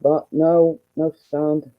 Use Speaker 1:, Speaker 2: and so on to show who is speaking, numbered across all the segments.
Speaker 1: but no sound.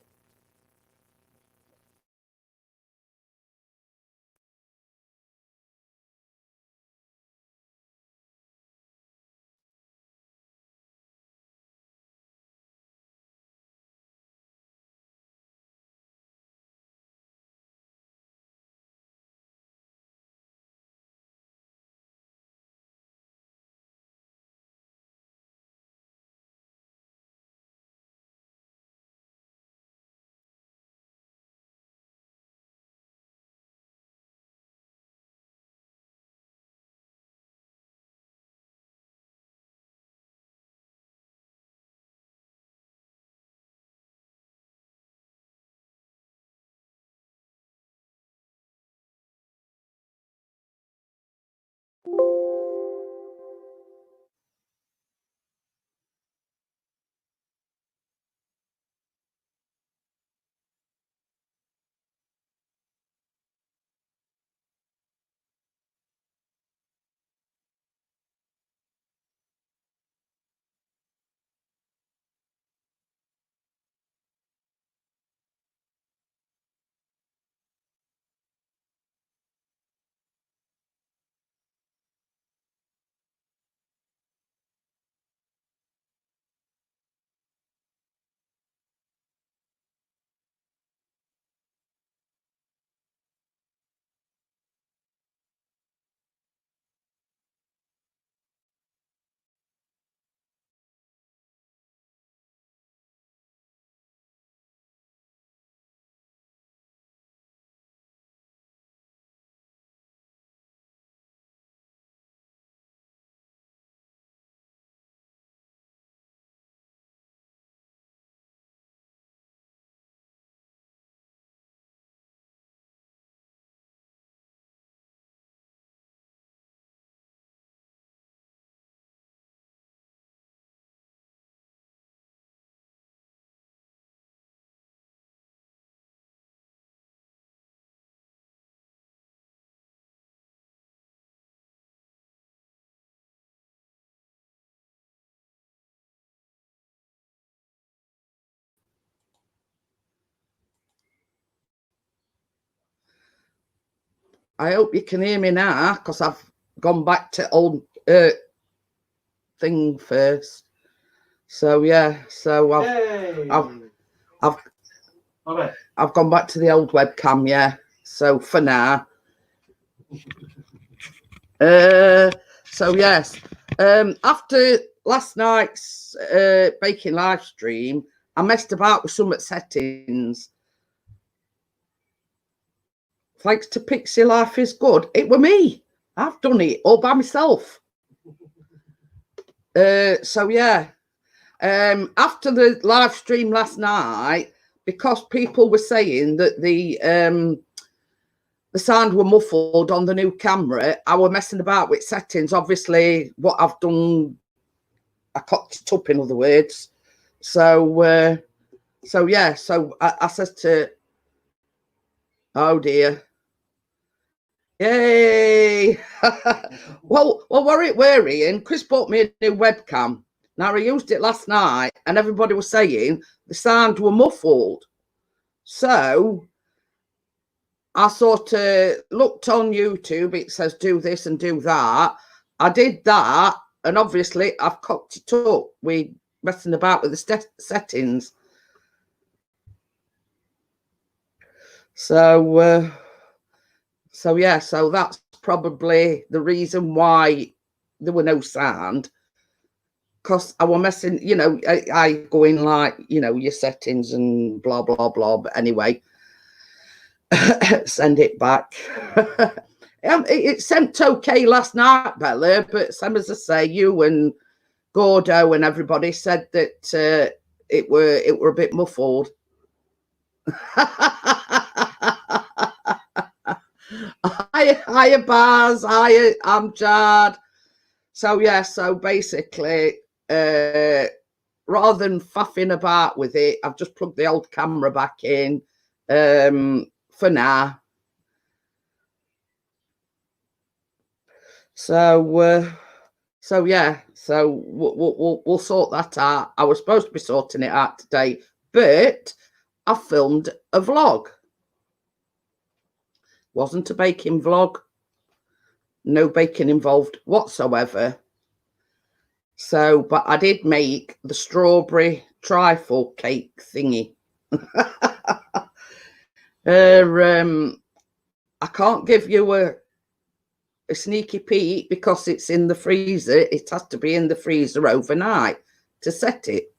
Speaker 1: I hope you can hear me now, because I've gone back to old thing first. So yeah, so I've gone back to the old webcam. Yeah. So for now. So yes. After last night's baking live stream, I messed about with some settings. Thanks to Pixie Life is Good. It were me. I've done it all by myself. So yeah. After the live stream last night, because people were saying that the sound were muffled on the new camera, I were messing about with settings. Obviously, what I've done, I cocked it up, in other words. So yeah. So I said to, oh dear. Yay! well, were it worrying? Chris bought me a new webcam. Now, I used it last night, and everybody was saying the sound were muffled. So I sort of looked on YouTube. It says do this and do that. I did that, and obviously I've cocked it up with messing about with the settings. So yeah, so that's probably the reason why there were no sound. Because I was messing, I go in like, your settings and blah, blah, blah. But anyway, send it back. It sent okay last night, Bella, but same as I say, you and Gordo and everybody said that it were a bit muffled. Hiya, Baz. Hiya, Amjad. So yeah, so basically, rather than faffing about with it, I've just plugged the old camera back in for now. So So yeah, so we'll sort that out. I was supposed to be sorting it out today, but I filmed a vlog. Wasn't a baking vlog. No baking involved whatsoever. So, but I did make the strawberry trifle cake thingy. I can't give you a sneaky peek because it's in the freezer. It has to be in the freezer overnight to set it.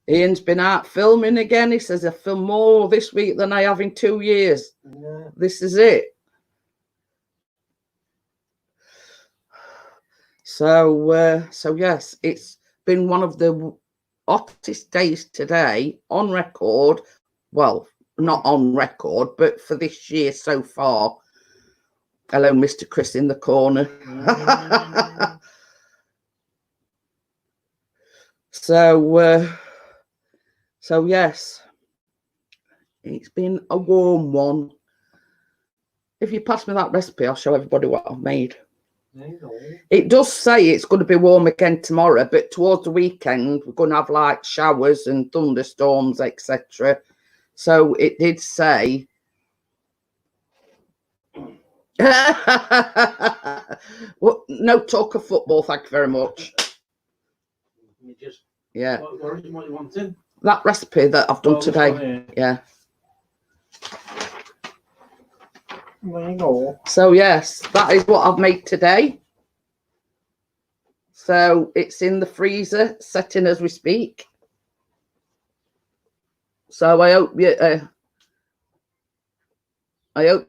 Speaker 1: Ian's been out filming again. He says I film more this week than I have in 2 years. Yeah. This is it. So yes, it's been one of the hottest days today on record. Well, not on record, but for this year so far. Hello, Mr. Chris in the corner. So yes, it's been a warm one. If you pass me that recipe, I'll show everybody what I've made. It does say it's going to be warm again tomorrow, but towards the weekend we're going to have like showers and thunderstorms, etc. So it did say. Well, no talk of football, thank you very much. Yeah. What you wanted? That recipe that I've done today. Yeah. There you go. So yes, that is what I've made today. So it's in the freezer, setting as we speak. So I hope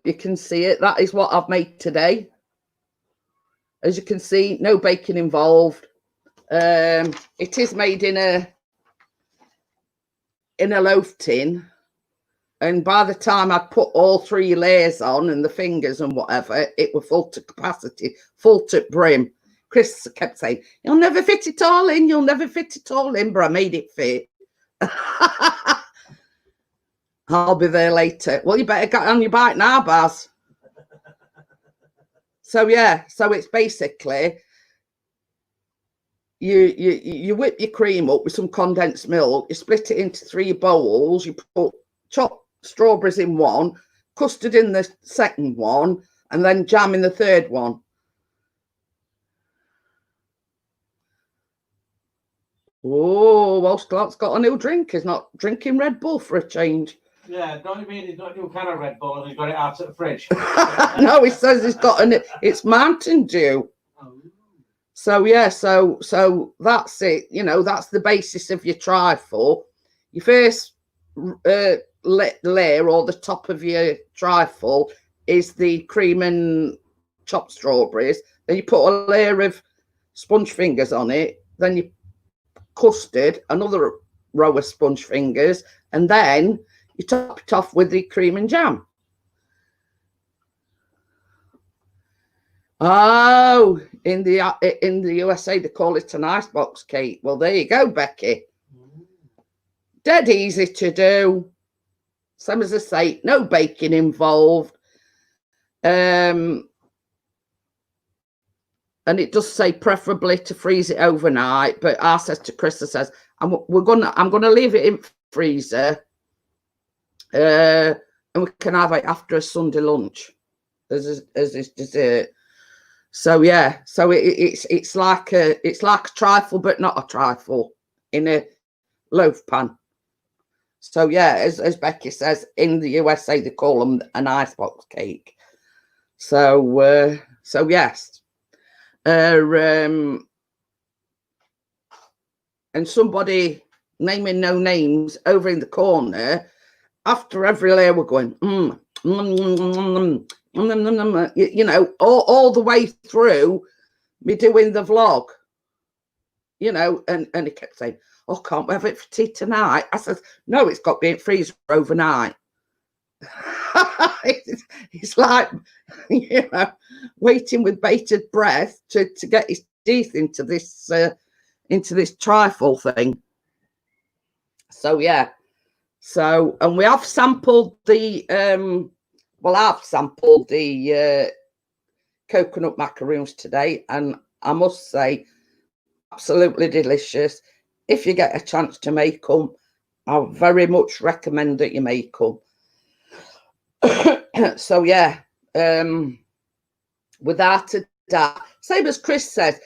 Speaker 1: you can see it. That is what I've made today. As you can see, no baking involved. It is made in a loaf tin. And by the time I put all 3 layers on and the fingers and whatever, it was full to capacity, full to brim. Chris kept saying, you'll never fit it all in, you'll never fit it all in, but I made it fit. I'll be there later. Well, you better get on your bike now, Baz. So yeah, so it's basically you whip your cream up with some condensed milk, you split it into 3 bowls, you put chopped strawberries in one, custard in the second one, and then jam in the third one. Oh, well, Scott's got a new drink. He's not drinking Red Bull for a change.
Speaker 2: Yeah, don't you mean he's got a new can of Red Bull and he's got it out at the fridge?
Speaker 1: No, he says he's got it's Mountain Dew. Oh. So yeah, so that's it. You know, that's the basis of your trifle. You first layer, or the top of your trifle, is the cream and chopped strawberries. Then you put a layer of sponge fingers on it. Then you custard, another row of sponge fingers, and then you top it off with the cream and jam. Oh, in the USA they call it an icebox cake. Well, there you go, Becky. Dead easy to do. Same as I say, no baking involved. And it does say preferably to freeze it overnight. But I says to Chris, says I'm gonna leave it in freezer, and we can have it after a Sunday lunch as this dessert. So yeah, so it's like a trifle, but not a trifle, in a loaf pan. So yeah, as Becky says, in the USA they call them an icebox cake. So yes. And somebody naming no names over in the corner, after every layer we're going you know, all the way through me doing the vlog, you know, and he kept saying, oh, can't we have it for tea tonight? I said, no, it's got to be in freezer overnight. It's like, you know, waiting with bated breath to get his teeth into this trifle thing. So yeah, so, and we have sampled the Well, I've sampled the coconut macaroons today, and I must say, absolutely delicious. If you get a chance to make them, I very much recommend that you make them. So yeah, without a doubt, same as Chris says,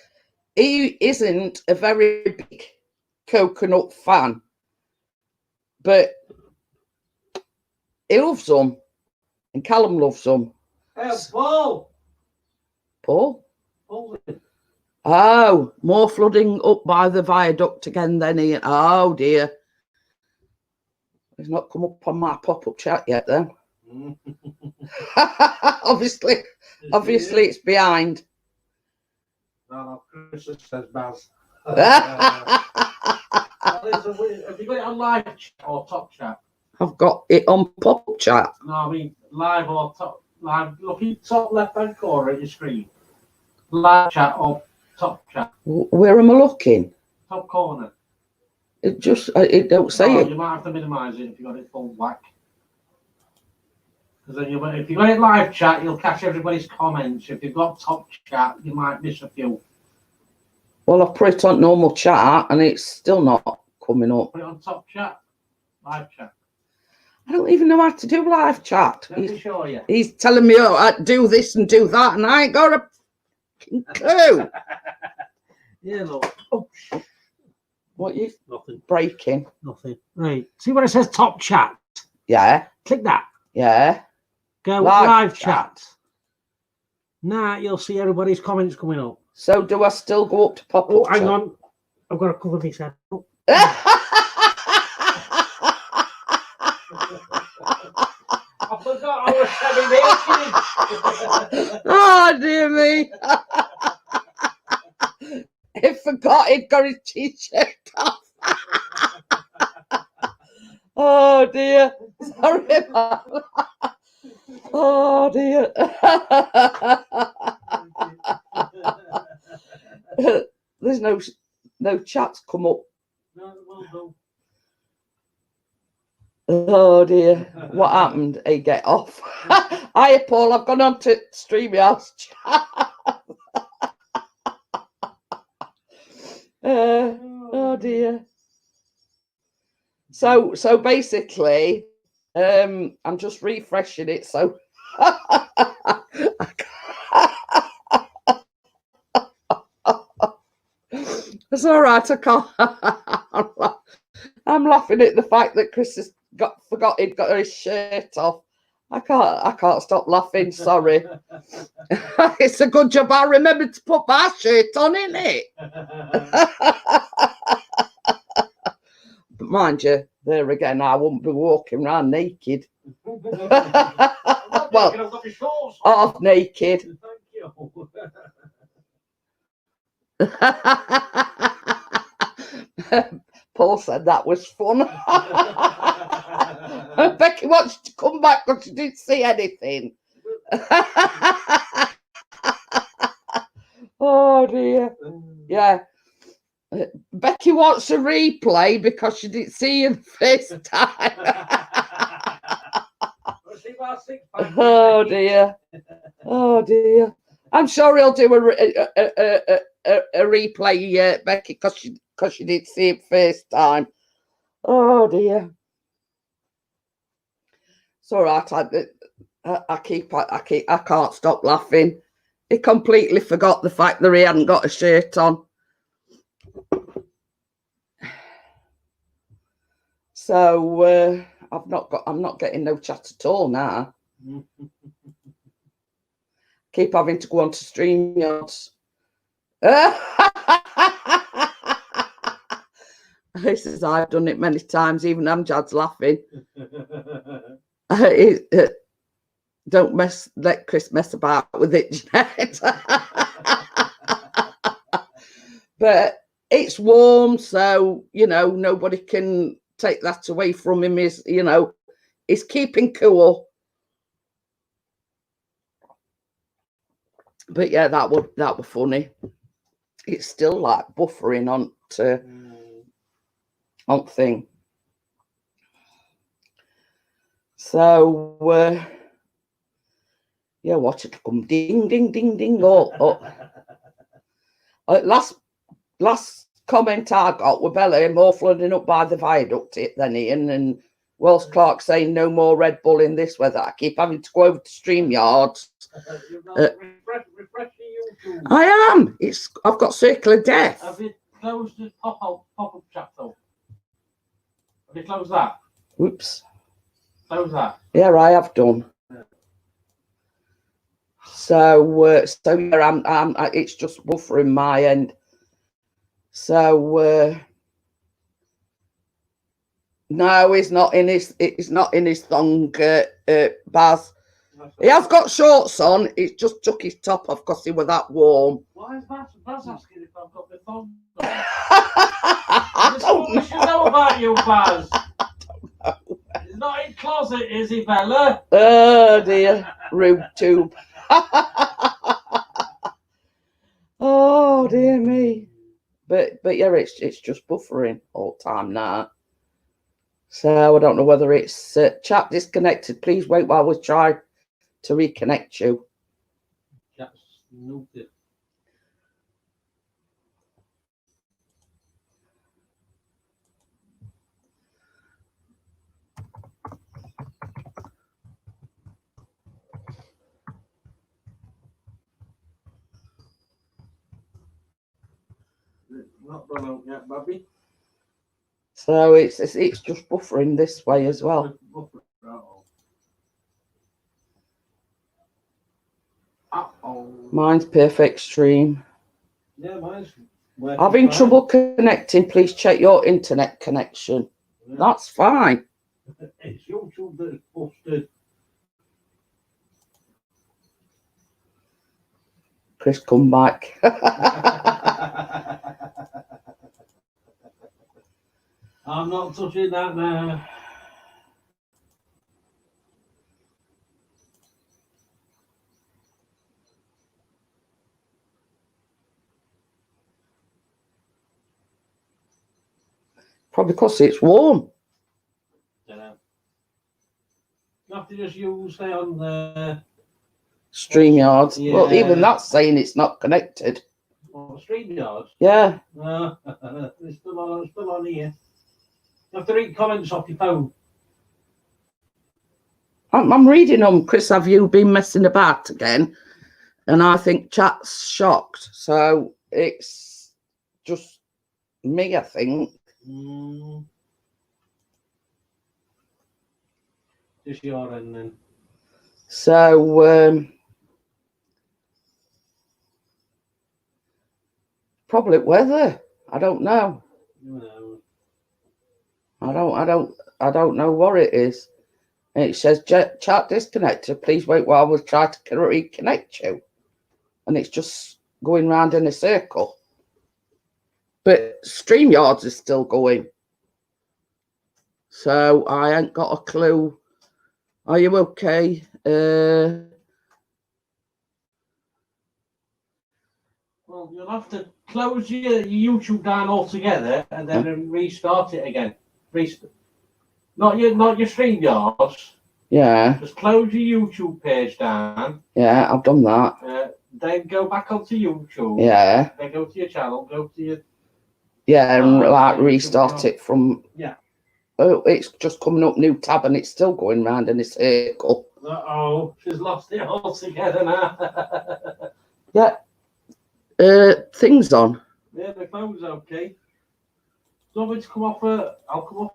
Speaker 1: he isn't a very big coconut fan, but he loves them, and Callum loves them.
Speaker 2: Hey, Paul!
Speaker 1: Paul?
Speaker 2: Paul.
Speaker 1: Oh, more flooding up by the viaduct again then, Ian. Oh dear. He's not come up on my pop-up chat yet then. obviously it's behind.
Speaker 2: No, Chris says Baz. Have you got it on live chat or top chat?
Speaker 1: I've got it on pop-up chat.
Speaker 2: No, I mean live or top. Live. Look in top left-hand corner of your screen. Live chat or top chat.
Speaker 1: Where am I looking?
Speaker 2: Top corner.
Speaker 1: It just, it don't say it.
Speaker 2: You might have to minimise it if you got it full whack. Because then if you got it live chat, you'll catch everybody's comments. If you've got top chat, you might miss a few.
Speaker 1: Well, I've put it on normal chat and it's still not coming up.
Speaker 2: Put it on top chat, live chat.
Speaker 1: I don't even know how to do live chat.
Speaker 2: Let me show you.
Speaker 1: He's telling me, oh, I do this and do that, and I ain't got a clue.
Speaker 2: Yeah, look. Oh,
Speaker 1: What you?
Speaker 2: Nothing.
Speaker 1: Breaking.
Speaker 2: Nothing. Right. See where it says top chat?
Speaker 1: Yeah.
Speaker 2: Click that.
Speaker 1: Yeah.
Speaker 2: Go live chat. Now you'll see everybody's comments coming up.
Speaker 1: So do I still go up to pop up?
Speaker 2: Oh, hang on. I've got to cover this head. Oh. I forgot I was having
Speaker 1: Oh, dear me. He forgot he'd got his t-shirt off. Oh, dear. Sorry about that. Oh, dear. There's no chats come up.
Speaker 2: No.
Speaker 1: Oh dear, what happened? He get off. Hiya, Paul. I've gone on to StreamYard's chat. Oh dear. So basically, I'm just refreshing it. So it's all right. I can't. I'm laughing at the fact that Chris has forgot he'd got his shirt off. I can't stop laughing. Sorry. It's a good job I remembered to put my shirt on, isn't it? But mind you, there again, I wouldn't be walking around naked. Well, half naked.
Speaker 2: Thank you.
Speaker 1: Paul said that was fun. Becky wants to come back because she didn't see anything. Oh dear. Yeah. Becky wants a replay because she didn't see you the first time. Oh dear. Oh dear. I'm sure he'll do a replay, Becky, because she didn't see it first time. Oh dear. It's all right. I can't stop laughing. He completely forgot the fact that he hadn't got a shirt on. So I'm not getting no chat at all now. Keep having to go on to StreamYards. This is, I've done it many times. Even Amjad's laughing. Don't let Chris mess about with it, Jeanette. But it's warm, so nobody can take that away from him. He's keeping cool. But yeah, that were funny. It's still like buffering on thing. So Yeah, watch it come ding, ding, ding, ding. Oh. Last comment I got were Bella more flooding up by the viaduct then Ian, and Wells Clark saying no more Red Bull in this weather. I keep having to go over to StreamYard.
Speaker 2: Refresh YouTube.
Speaker 1: I am. I've got Circle of Death.
Speaker 2: Have you closed the pop-up chat though? Have you closed that?
Speaker 1: Oops.
Speaker 2: Close that.
Speaker 1: Yeah, I have done. Yeah. So yeah, it's just buffering my end. So no, he's not in his thong, Baz. He has got shorts on. He's just took his top off because he was that warm.
Speaker 2: Why is Baz asking if I've got the thong on?
Speaker 1: I don't know.
Speaker 2: We should know about you, Baz. I don't know. He's not in closet, is he, Bella?
Speaker 1: Oh dear, rude tube. Oh dear me. But yeah, it's just buffering all the time now. So I don't know whether it's chat disconnected. Please wait while we try to reconnect you.
Speaker 2: Chat's muted. Not done out yet, Bobby.
Speaker 1: So it's just buffering this way as well. Mine's perfect stream.
Speaker 2: Yeah, mine's
Speaker 1: having trouble connecting. Please check your internet connection. Yeah. That's fine.
Speaker 2: It's YouTube that is busted.
Speaker 1: Chris, come back.
Speaker 2: I'm not touching that now.
Speaker 1: Probably because it's warm.
Speaker 2: You have to just use say on the
Speaker 1: StreamYard.
Speaker 2: Yeah.
Speaker 1: Well, even that's saying it's not connected.
Speaker 2: Oh, StreamYard?
Speaker 1: Yeah.
Speaker 2: It's still on here. You have to read comments off your phone.
Speaker 1: I'm reading them. Chris, have you been messing about again? And I think chat's shocked. So it's just me, I think.
Speaker 2: Just your end then.
Speaker 1: So probably weather. I don't know. I don't know what it is. And it says chat disconnected. Please wait while we try to reconnect you. And it's just going round in a circle. But StreamYards is still going. So I ain't got a clue. Are you okay?
Speaker 2: Well, you'll have to close your YouTube down altogether and then restart it again. Not your StreamYards.
Speaker 1: Yeah.
Speaker 2: Just close your YouTube page down.
Speaker 1: Yeah, I've done that.
Speaker 2: Then go back onto YouTube.
Speaker 1: Yeah.
Speaker 2: Then go to your channel. Go to your.
Speaker 1: Yeah, and like restart it from.
Speaker 2: Yeah.
Speaker 1: Oh, it's just coming up new tab and it's still going round in a circle.
Speaker 2: Uh-oh, she's lost it altogether now.
Speaker 1: Yeah. Things on.
Speaker 2: Yeah, the phone's okay. So I'm going to come off I'll come off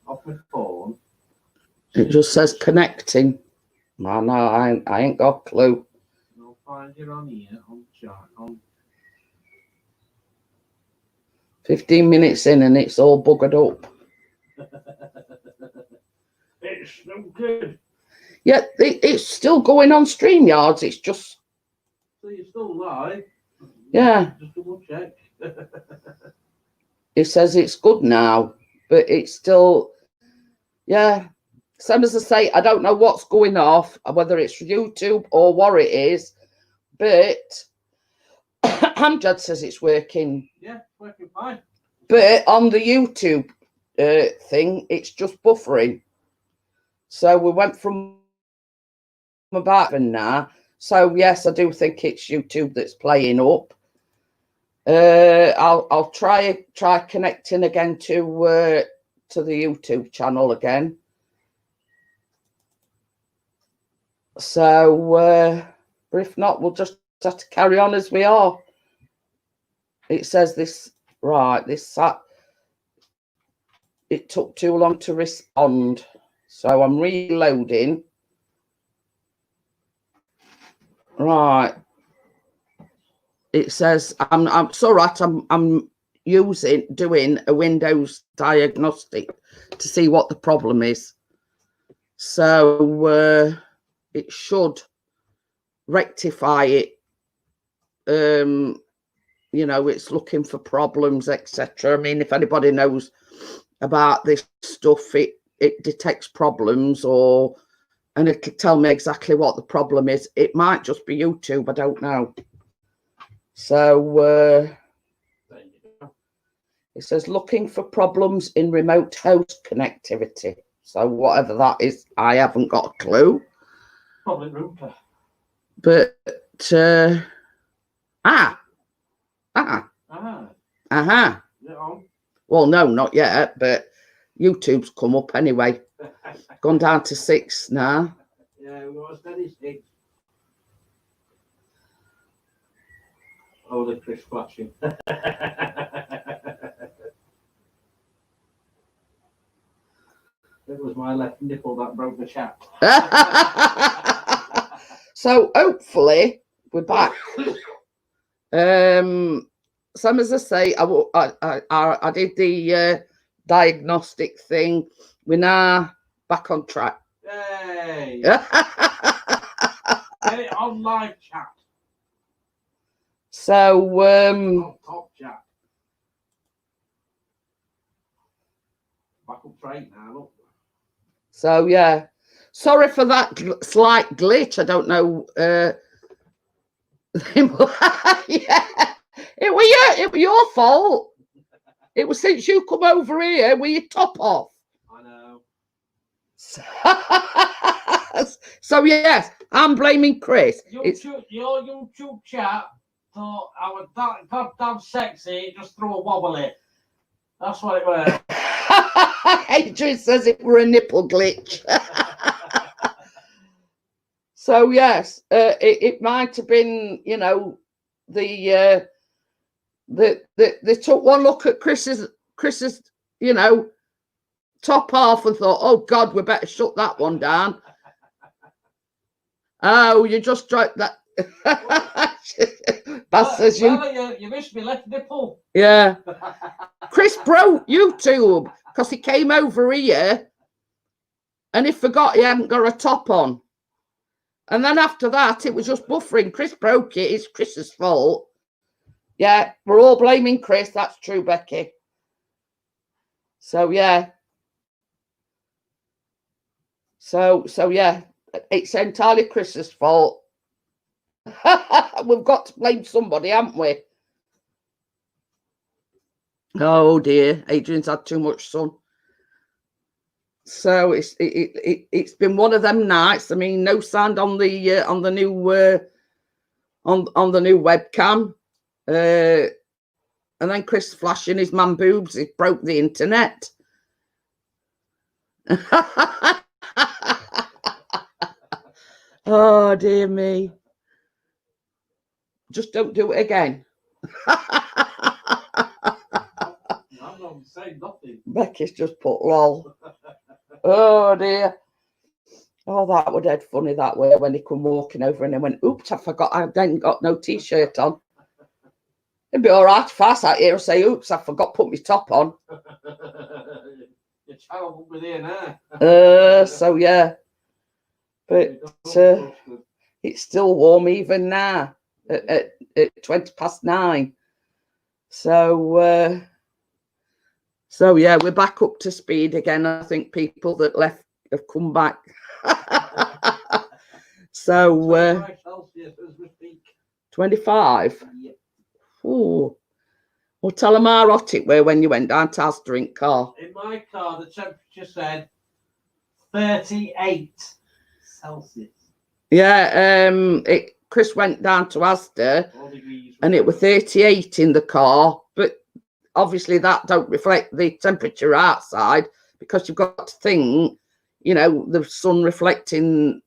Speaker 2: off my phone.
Speaker 1: It just says connecting. I know, I ain't got a clue.
Speaker 2: I'll find you on here on chat.
Speaker 1: 15 minutes in and it's all buggered up.
Speaker 2: It's no good.
Speaker 1: Yeah, it's still going on StreamYards. It's just.
Speaker 2: So you're still live?
Speaker 1: Yeah.
Speaker 2: Just double check.
Speaker 1: It says it's good now, but it's still. Yeah. Same as I say, I don't know what's going off, whether it's YouTube or what it is, but Amjad says it's working.
Speaker 2: Yeah, it's working fine.
Speaker 1: But on the YouTube thing, it's just buffering. So we went from about them now. So yes, I do think it's YouTube that's playing up. I'll try connecting again to the YouTube channel again. So, but if not, we'll just have to carry on as we are. It says this, right, it took too long to respond. So I'm reloading. Right. It says, it's all right, I'm doing a Windows diagnostic to see what the problem is. So it should rectify it. You know, it's looking for problems, etc. I mean, if anybody knows about this stuff, it detects problems, and it'll tell me exactly what the problem is. It might just be YouTube, I don't know. So it says looking for problems in remote host connectivity. So whatever that is, I haven't got a clue.
Speaker 2: Probably router.
Speaker 1: But well, no, not yet, but YouTube's come up anyway. Gone down to 6 now.
Speaker 2: Yeah, we got a steady 6. Oh, the Chris flashing. It was my left nipple that broke the chat.
Speaker 1: So hopefully we're back. Some, as I say, I did the diagnostic thing. We're now back on track.
Speaker 2: Yay! Get it on live chat.
Speaker 1: So
Speaker 2: on top chat. Back up straight now, look.
Speaker 1: So yeah, sorry for that slight glitch. I don't know. Yeah, it was your fault. It was since you come over here with your top off.
Speaker 2: I know.
Speaker 1: So yes, I'm blaming Chris.
Speaker 2: Your YouTube chat thought I was that goddamn sexy. It just threw a wobbly. That's what it was.
Speaker 1: Adrian says it were a nipple glitch. So yes, it might have been, you know, they took one look at Chris's, you know, top half and thought, oh God, we better shut that one down. Oh, you just tried that. Baz says
Speaker 2: you missed me left nipple.
Speaker 1: Yeah. Chris broke YouTube because he came over here and he forgot he hadn't got a top on. And then after that, it was just buffering. Chris broke it. It's Chris's fault. Yeah, we're all blaming Chris. That's true, Becky. So, yeah. So yeah, it's entirely Chris's fault. We've got to blame somebody, haven't we? Oh dear, Adrian's had too much sun. So it's been one of them nights. I mean, no sound on the new on the new webcam, and then Chris flashing his man boobs. It broke the internet. Oh dear me! Just don't do it again.
Speaker 2: I'm not saying nothing.
Speaker 1: Becky's just put lol. Oh dear. Oh, that was dead funny that way when he come walking over and then went, oops, I forgot I hadn't got no t-shirt on. It'd be all right if I sat here and say, oops, I forgot to put my top on.
Speaker 2: Your child will be there now.
Speaker 1: So yeah. But it's still warm even now at 9:20. So so yeah, we're back up to speed again. I think people that left have come back. So 25.
Speaker 2: Yeah.
Speaker 1: Oh, well, tell them how hot it were when you went down to our drink car.
Speaker 2: In my car, the temperature said 38 Celsius.
Speaker 1: Yeah, Chris went down to Asda and it was 38 in the car, but obviously that don't reflect the temperature outside because you've got to think, you know, the sun reflecting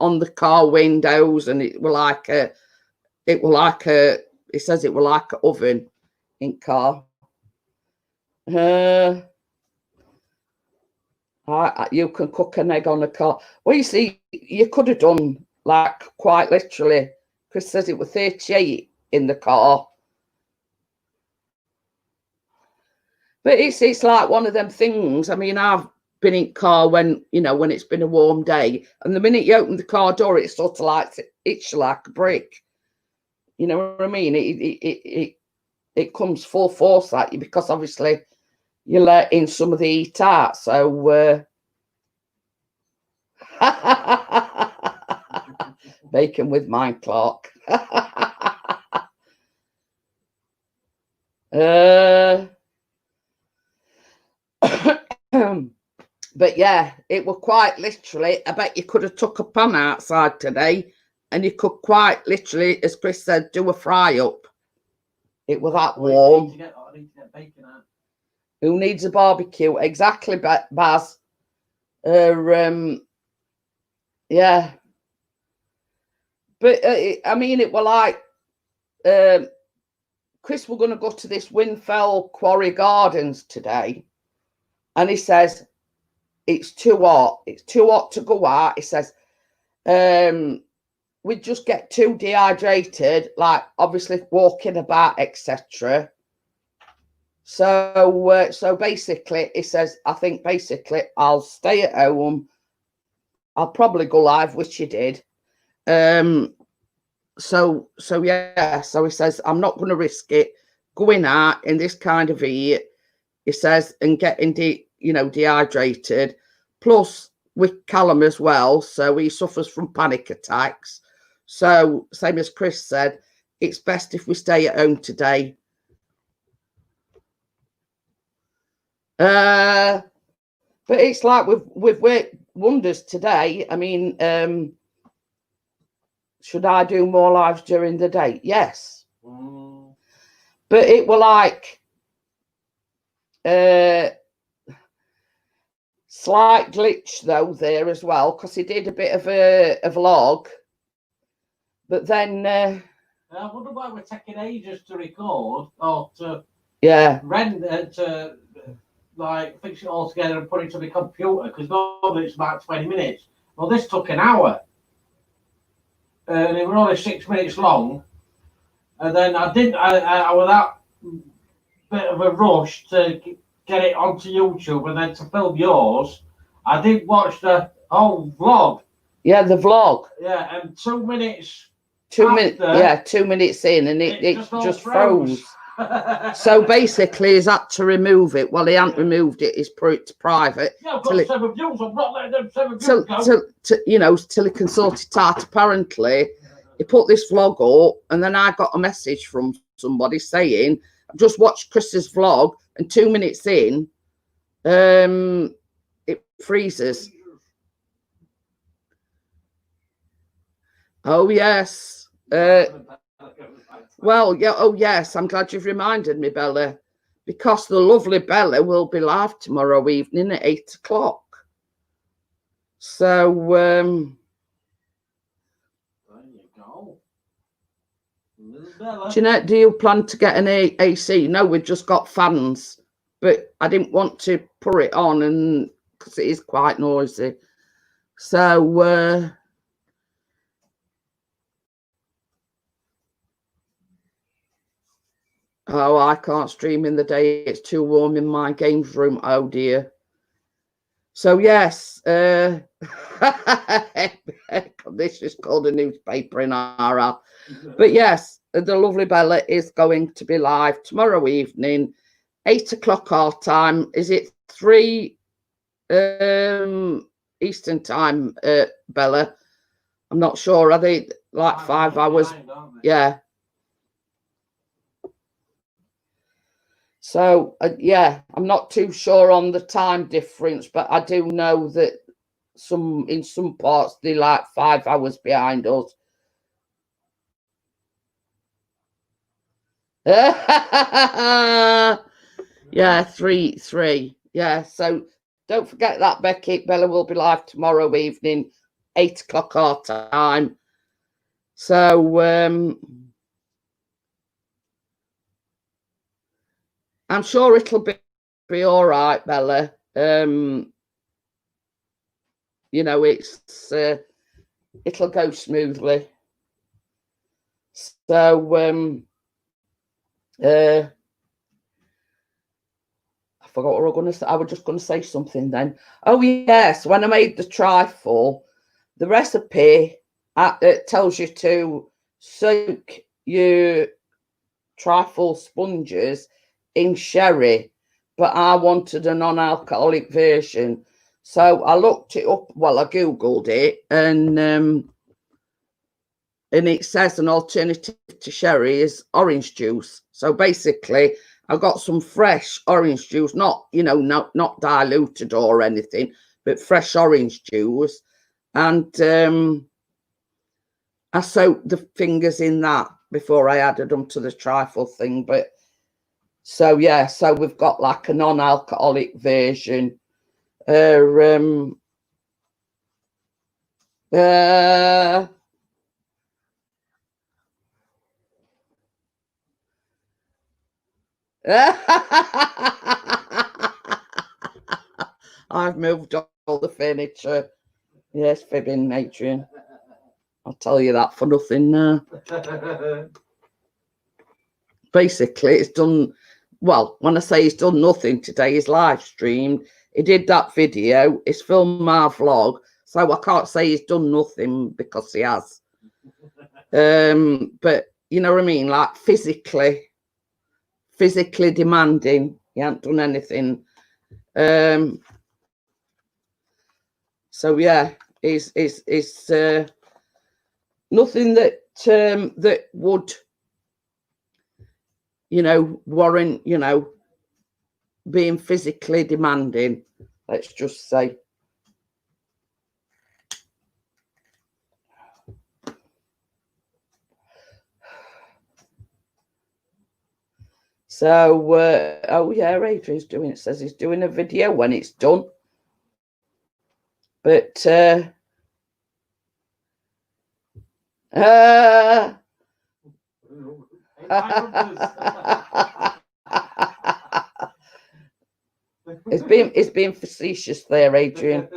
Speaker 1: on the car windows, and it says it were like an oven in car. You can cook an egg on a car. Well, you see, you could have done like quite literally. Chris says it was 38 in the car. But it's like one of them things. I mean, I've been in car when, you know, when it's been a warm day, and the minute you open the car door, it's sort of like itch like a brick. You know what I mean? It comes full force at you because obviously you let in some of the heat out. So bacon with mine, Clark. But yeah, it was quite literally, I bet you could have took a pan outside today and you could quite literally, as Chris said, do a fry up. It was that warm.
Speaker 2: I need to get bacon out.
Speaker 1: Who needs a barbecue? Exactly, Baz. Yeah. But I mean, it was like Chris were going to go to this Winfell Quarry Gardens today, and he says it's too hot. It's too hot to go out. He says we'd just get too dehydrated, like obviously walking about, etc. So basically, he says, I think basically I'll stay at home. I'll probably go live, which he did. So yeah, so he says, I'm not going to risk it going out in this kind of heat, he says, and getting dehydrated. Plus with Callum as well, so he suffers from panic attacks. So same as Chris said, it's best if we stay at home today. But it's like with wonders today. I mean, should I do more lives during the day? Yes. But it were like slight glitch though there as well, because he did a bit of a vlog. But then
Speaker 2: I wonder why we're taking ages to record or to
Speaker 1: render
Speaker 2: to like fix it all together and put it to the computer, because normally it's about 20 minutes. Well, this took an hour. And it was only 6 minutes long. And then I was that bit of a rush to get it onto YouTube and then to film yours. I did watch the whole vlog.
Speaker 1: Yeah, the vlog.
Speaker 2: Yeah, and 2 minutes.
Speaker 1: 2 minutes. Yeah, 2 minutes in, and it just froze. So basically, he's had to remove it. Well, he hasn't removed it. He's put it to private.
Speaker 2: Yeah, I've got 7 views. I'm not letting them 7 views
Speaker 1: go. Till he can sort it out. Apparently, he put this vlog up, and then I got a message from somebody saying, I've just watched Chris's vlog, and 2 minutes in, it freezes. Oh, yes. Well, yeah. Oh, yes. I'm glad you've reminded me, Bella, because the lovely Bella will be live tomorrow evening at 8 o'clock. So,
Speaker 2: there you go.
Speaker 1: Jeanette, do you plan to get an AC? No, we've just got fans, but I didn't want to put it on, and because it is quite noisy. So, oh, I can't stream in the day. It's too warm in my games room. Oh, dear. So, yes. This is called a newspaper in RL. But, yes, the lovely Bella is going to be live tomorrow evening, 8 o'clock our time. Is it 3 Eastern time, Bella? I'm not sure. Are they like 5 hours? Yeah. So, yeah, I'm not too sure on the time difference, but I do know that in some parts they're like 5 hours behind us. Yeah, 3. Yeah, so don't forget that, Becky. Bella will be live tomorrow evening, 8 o'clock our time. So I'm sure it'll be all right, Bella. You know, it'll go smoothly. So I forgot what I was going to say. I was just going to say something then. Oh yes, when I made the trifle, the recipe it tells you to soak your trifle sponges in sherry, but I wanted a non-alcoholic version, so I looked it up. Well, I googled it, and it says an alternative to sherry is orange juice. So basically, I got some fresh orange juice, not not diluted or anything, but fresh orange juice, and I soaked the fingers in that before I added them to the trifle thing. But so yeah, so we've got like a non-alcoholic version. I've moved all the furniture. Yes, fibbing, Adrian. I'll tell you that for nothing now. Basically, it's done. Well, when I say he's done nothing today, he's live streamed. He did that video. He's filmed my vlog. So I can't say he's done nothing because he has. But you know what I mean? Like physically demanding. He hasn't done anything. So yeah, is nothing that that would, warrant, being physically demanding, let's just say. So oh yeah, Adrian's says he's doing a video when it's done. But it's being facetious there, Adrian.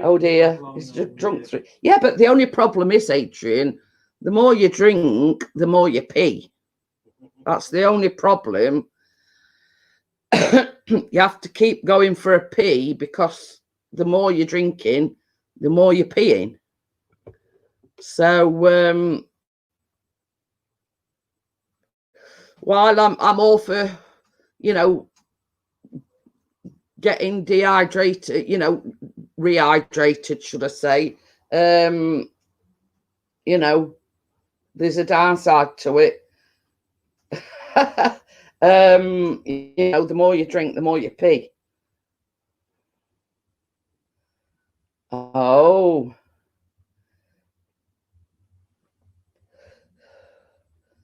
Speaker 1: Oh dear, he's just drunk through. Yeah, but the only problem is, Adrian, the more you drink, the more you pee. That's the only problem. You have to keep going for a pee because the more you're drinking, the more you're peeing. So while I'm all for, getting dehydrated, rehydrated, should I say, there's a downside to it. The more you drink, the more you pee. Oh.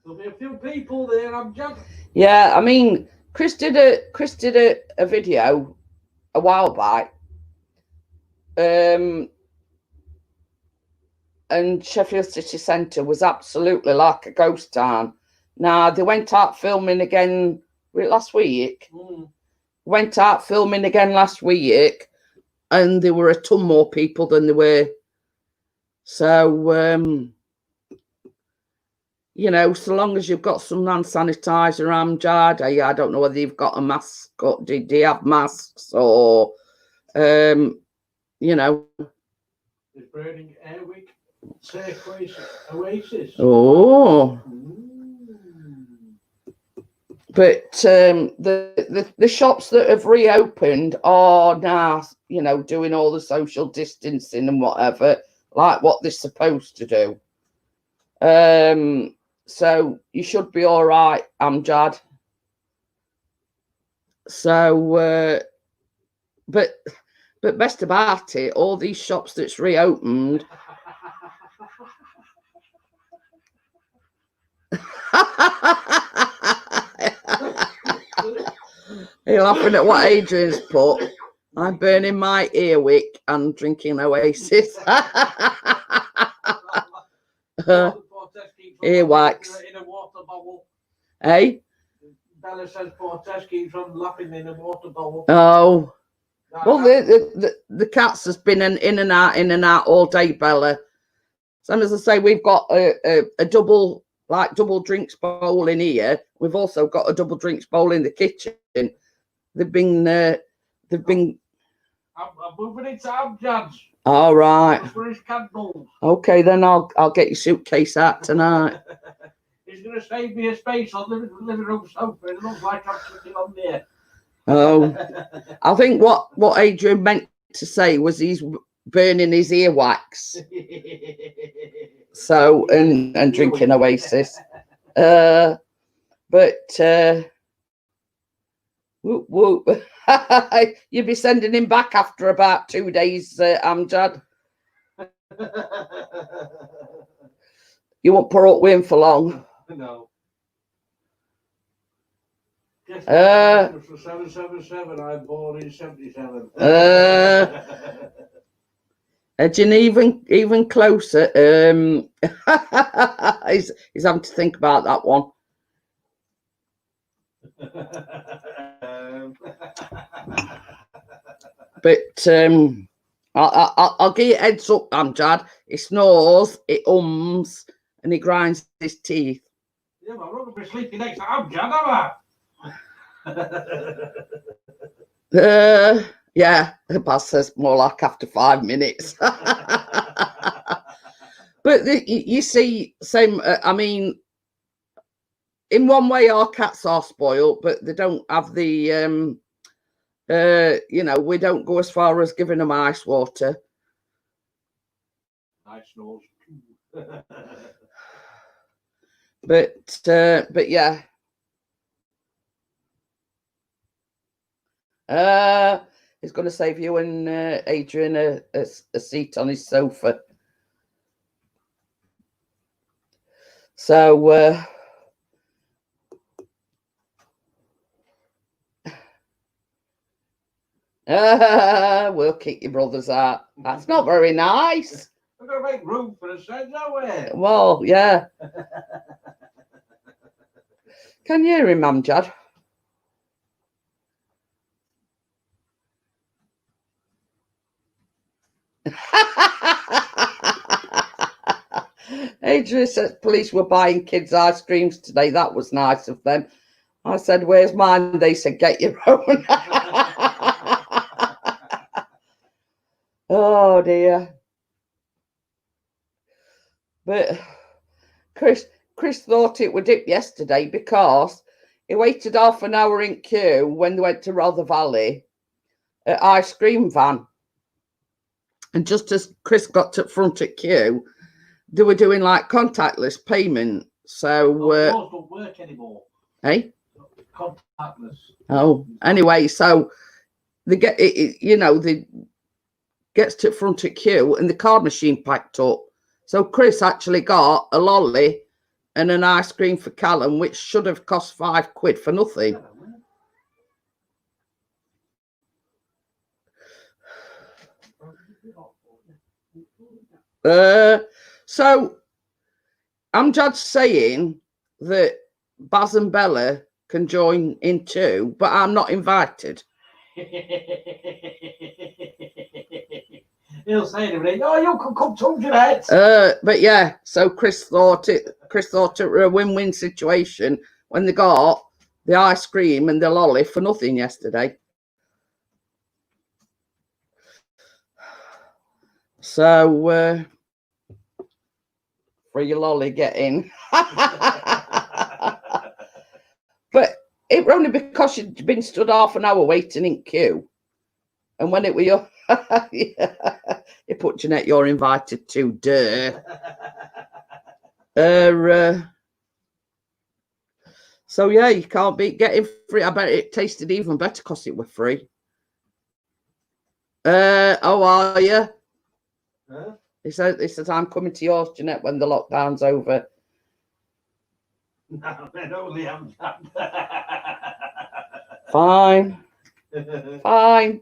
Speaker 2: There'll be a few people there, I'm just.
Speaker 1: Yeah, I mean, Chris did a video a while back. And Sheffield City Centre was absolutely like a ghost town. Now, they went out filming again last week. Went out filming again last week, and there were a ton more people than there were. So, so long as you've got some hand sanitizer, Amjad, I don't know whether you've got a mask, or do you have masks, or,
Speaker 2: It's burning Airwick Safe Oasis.
Speaker 1: Oh. But the shops that have reopened are now, doing all the social distancing and whatever, like what they're supposed to do. So you should be all right, Amjad. So, but best about it, all these shops that's reopened. You're laughing at what Adrian's put. I'm burning my earwick and drinking Oasis. Earwax.
Speaker 2: In a water bottle.
Speaker 1: Hey?
Speaker 2: Bella says Portes keeps on laughing in a water bottle.
Speaker 1: Oh. Well, the cats has been in and out all day, Bella. So as I say, we've got a double drinks bowl in here. We've also got a double drinks bowl in the kitchen. They've been. I'm
Speaker 2: moving it to Amjad's.
Speaker 1: All right.
Speaker 2: For his candles.
Speaker 1: Okay, then I'll get your suitcase out tonight.
Speaker 2: He's going to save me a space on the living room sofa. It looks like I'm sitting on there.
Speaker 1: Oh, I think what Adrian meant to say was he's burning his earwax. So and drinking Oasis. But whoop, whoop. You'd be sending him back after about 2 days, Amjad. You won't put up with him for long.
Speaker 2: No. 777, I'm born in 77.
Speaker 1: Edging even closer. He's having to think about that one. But I'll give you a heads up, Amjad. He snores, he ums, and he grinds his teeth.
Speaker 2: Yeah, but I'm not going to be sleeping next to Amjad, am I?
Speaker 1: Yeah, the boss says more like after 5 minutes. But you see, same. I mean, in one way, our cats are spoiled, but they don't have the. You know, we don't go as far as giving them ice water.
Speaker 2: Nice snores.
Speaker 1: But yeah. He's going to save you and Adrian a seat on his sofa. So we'll kick your brothers out. That's not very nice.
Speaker 2: We've got to make room for the shed, don't we?
Speaker 1: Well, yeah. Can you hear him, Amjad? Adrian says police were buying kids ice creams today. That was nice of them. I said, where's mine? They said, get your own. Oh dear. But Chris thought it would dip yesterday because he waited half an hour in queue when they went to Rother Valley at ice cream van. And just as Chris got to front at queue, they were doing like contactless payment. So
Speaker 2: those don't work anymore.
Speaker 1: Hey?
Speaker 2: Contactless.
Speaker 1: Oh, anyway, so they get it, you know, they gets to front at queue and the card machine packed up. So Chris actually got a lolly and an ice cream for Callum, which should have cost £5 for nothing. So Amjad's saying that Baz and Bella can join in too, but I'm not invited.
Speaker 2: He'll say to me, "Oh, you can come too, Jeanette."
Speaker 1: But yeah, so Chris thought it was a win-win situation when they got the ice cream and the lolly for nothing yesterday. So free lolly, get in. But it was only because you'd been stood half an hour waiting in queue. And when it were your... yeah. You put Jeanette, you're invited to, So yeah, you can't beat getting free. I bet it tasted even better because it were free. How are you?
Speaker 2: Huh?
Speaker 1: He says I'm coming to yours, Jeanette, when the lockdown's over.
Speaker 2: No, they only have that.
Speaker 1: Fine. Fine.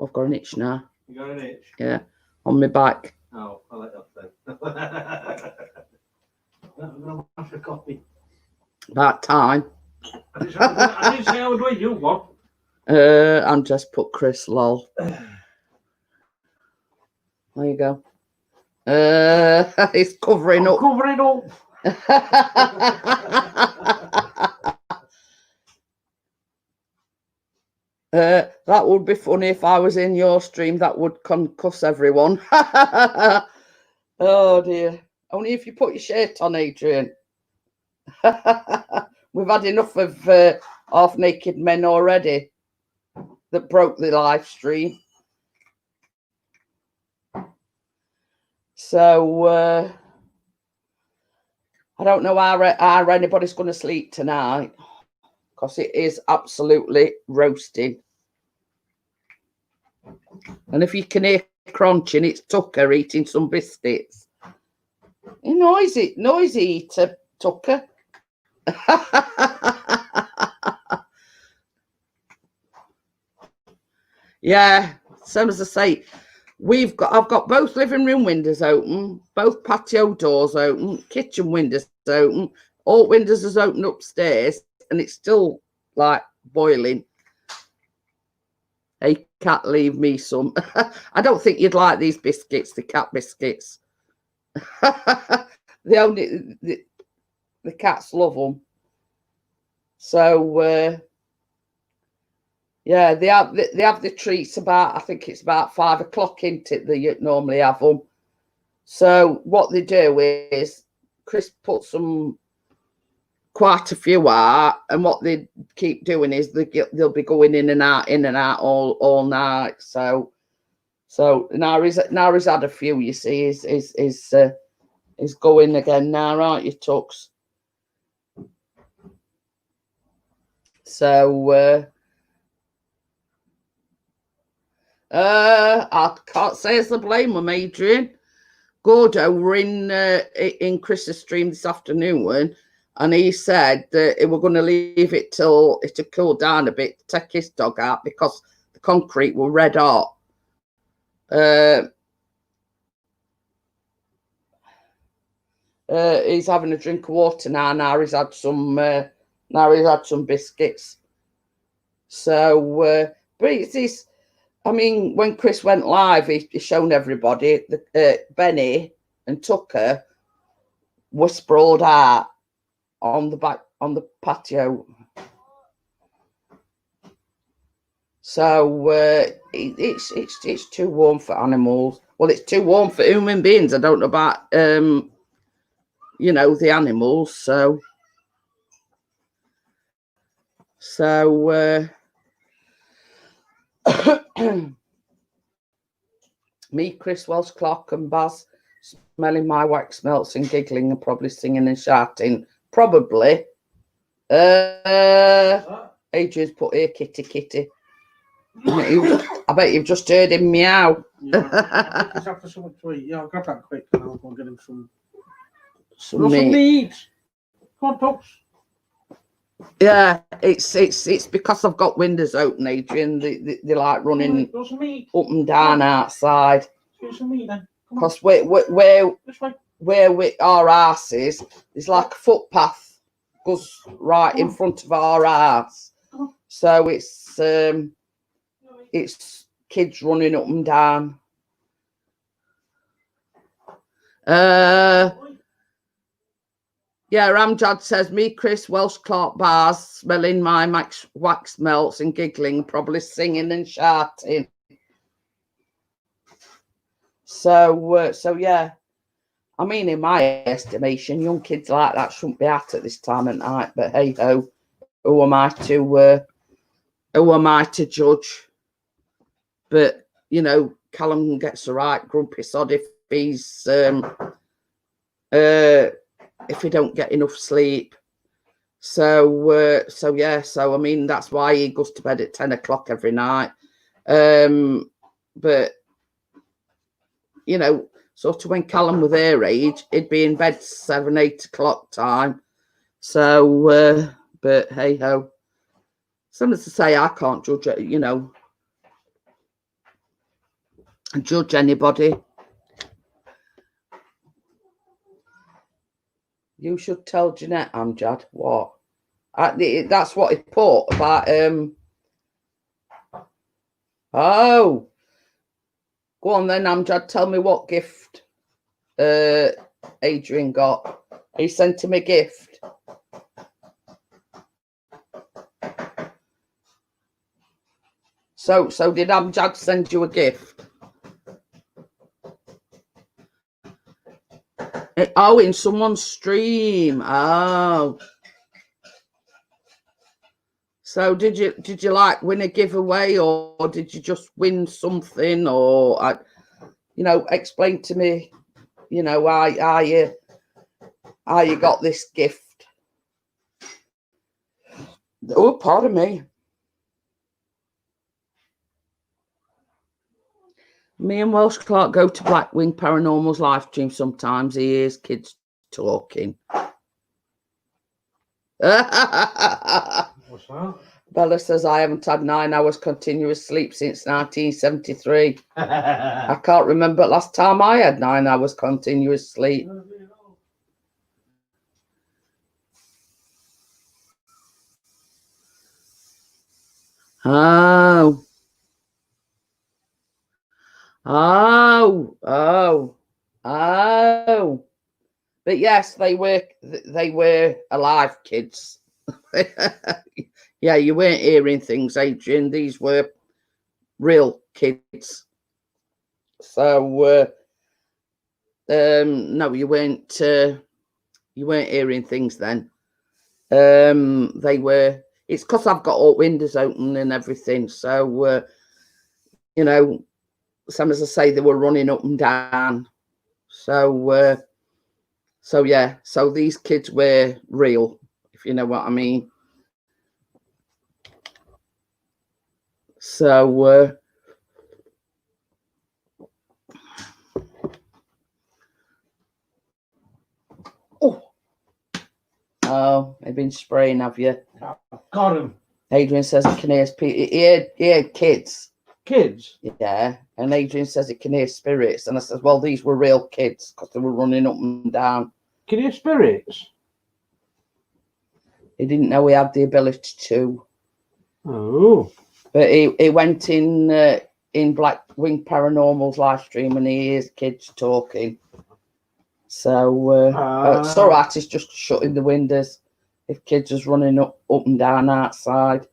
Speaker 1: I've got an itch now.
Speaker 2: You got an itch?
Speaker 1: Yeah, on my back.
Speaker 2: Oh, I like that then. I'm going to have a coffee.
Speaker 1: About time.
Speaker 2: I didn't say I would win you one.
Speaker 1: I'm just put Chris lol. There you go. It's covering up.
Speaker 2: Covering up.
Speaker 1: That would be funny if I was in your stream. That would concuss everyone. Oh dear. Only if you put your shirt on, Adrian. We've had enough of half-naked men already that broke the live stream. So I don't know how anybody's going to sleep tonight because it is absolutely roasting. And if you can hear crunching, it's Tucker eating some biscuits. Noisy eater, Tucker. Yeah, same as I say, I've got both living room windows open, both patio doors open, kitchen windows open, all windows is open upstairs, and it's still like boiling. Hey, cat, leave me some. I don't think you'd like these biscuits, the cat biscuits. The cats love them. So yeah, they have the treats about, I think it's about 5 o'clock, isn't it? They normally have them. So what they do is Chris puts quite a few out, and what they keep doing is they'll be going in and out all night. So now he's had a few. You see, is going again now, aren't you, Tux? So I can't say as I blame them, Adrian. Gordo were in Chris's stream this afternoon, and he said that we're going to leave it till it had cooled down a bit to take his dog out because the concrete were red hot. He's having a drink of water now. Now he's had some biscuits. So, but it's I mean, when Chris went live, he shown everybody that Benny and Tucker were sprawled out on the patio. So it's too warm for animals. Well, it's too warm for human beings. I don't know about the animals. So me, Chris Welsh, Clark, and Baz smelling my wax melts and giggling and probably singing and shouting. Probably. Adrian's put here, kitty. I bet you've just heard him meow.
Speaker 2: Yeah, he's after something to eat. Yeah, I'll grab that quick and I'll go and get him some
Speaker 1: meat.
Speaker 2: Come on, Tux.
Speaker 1: Yeah, it's because I've got windows open, Adrian. They like running up and down outside.
Speaker 2: Get some meat then.
Speaker 1: Because where our house is, there's like a footpath goes right in front of our house. So it's kids running up and down. Yeah, Ramjad says, me, Chris, Welsh, Clark, Bars, smelling my wax melts and giggling, probably singing and shouting. So yeah. I mean, in my estimation, young kids like that shouldn't be out at this time of night. But hey ho, who am I to judge? But Callum gets the right grumpy sod if he's if he don't get enough sleep. So yeah, so I mean that's why he goes to bed at 10 o'clock every night. But you know, sort of when Callum was their age, he'd be in bed 7, 8 o'clock time. So but hey ho. Something to say, I can't judge it, you know, judge anybody. You should tell Jeanette, Amjad, what? That's what he put about oh, go on then, Amjad. Tell me what gift Adrian got. He sent him a gift. So did Amjad send you a gift? Oh, in someone's stream. Oh. So did you like win a giveaway, or did you just win something, or you know, explain to me, you know, how you got this gift? Oh, pardon me. Me and Welsh Clark go to Blackwing Paranormal's live stream sometimes. He hears kids talking.
Speaker 2: What's that?
Speaker 1: Bella says, I haven't had 9 hours continuous sleep since 1973. I can't remember last time I had 9 hours continuous sleep. Oh. But yes, they were alive kids. Yeah, you weren't hearing things, Adrian. These were real kids. So no, you weren't hearing things then. They were. It's because I've got all windows open and everything. So you know, some as I say, they were running up and down. So yeah, so these kids were real, if you know what I mean. So oh, they've been spraying, have you?
Speaker 2: Got him.
Speaker 1: Adrian says he can hear he had kids.
Speaker 2: Kids?
Speaker 1: Yeah. And Adrian says he can hear spirits. And I said, well, these were real kids because they were running up and down.
Speaker 2: Can you hear spirits?
Speaker 1: He didn't know he had the ability to.
Speaker 2: Oh.
Speaker 1: But he went in Blackwing Paranormal's live stream and he hears kids talking. So it's all right, it's just shutting the windows if kids is running up and down outside.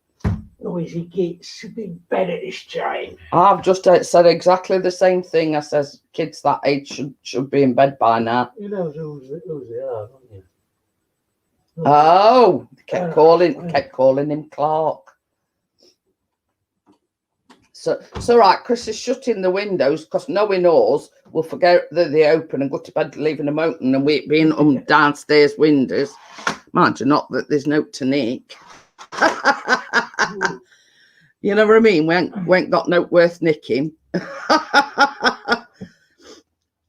Speaker 2: Noisy kids should be in bed at this time.
Speaker 1: I've just said exactly the same thing. I says kids that age should be in bed by now.
Speaker 2: You know who's they are, don't you?
Speaker 1: Oh, kept calling him Clark. So it's all right. Chris is shutting the windows because knowing us, we'll forget that they open and go to bed leaving them open, and we being downstairs windows. Mind you, not that there's no to nick. You know what I mean? We ain't got no worth nicking.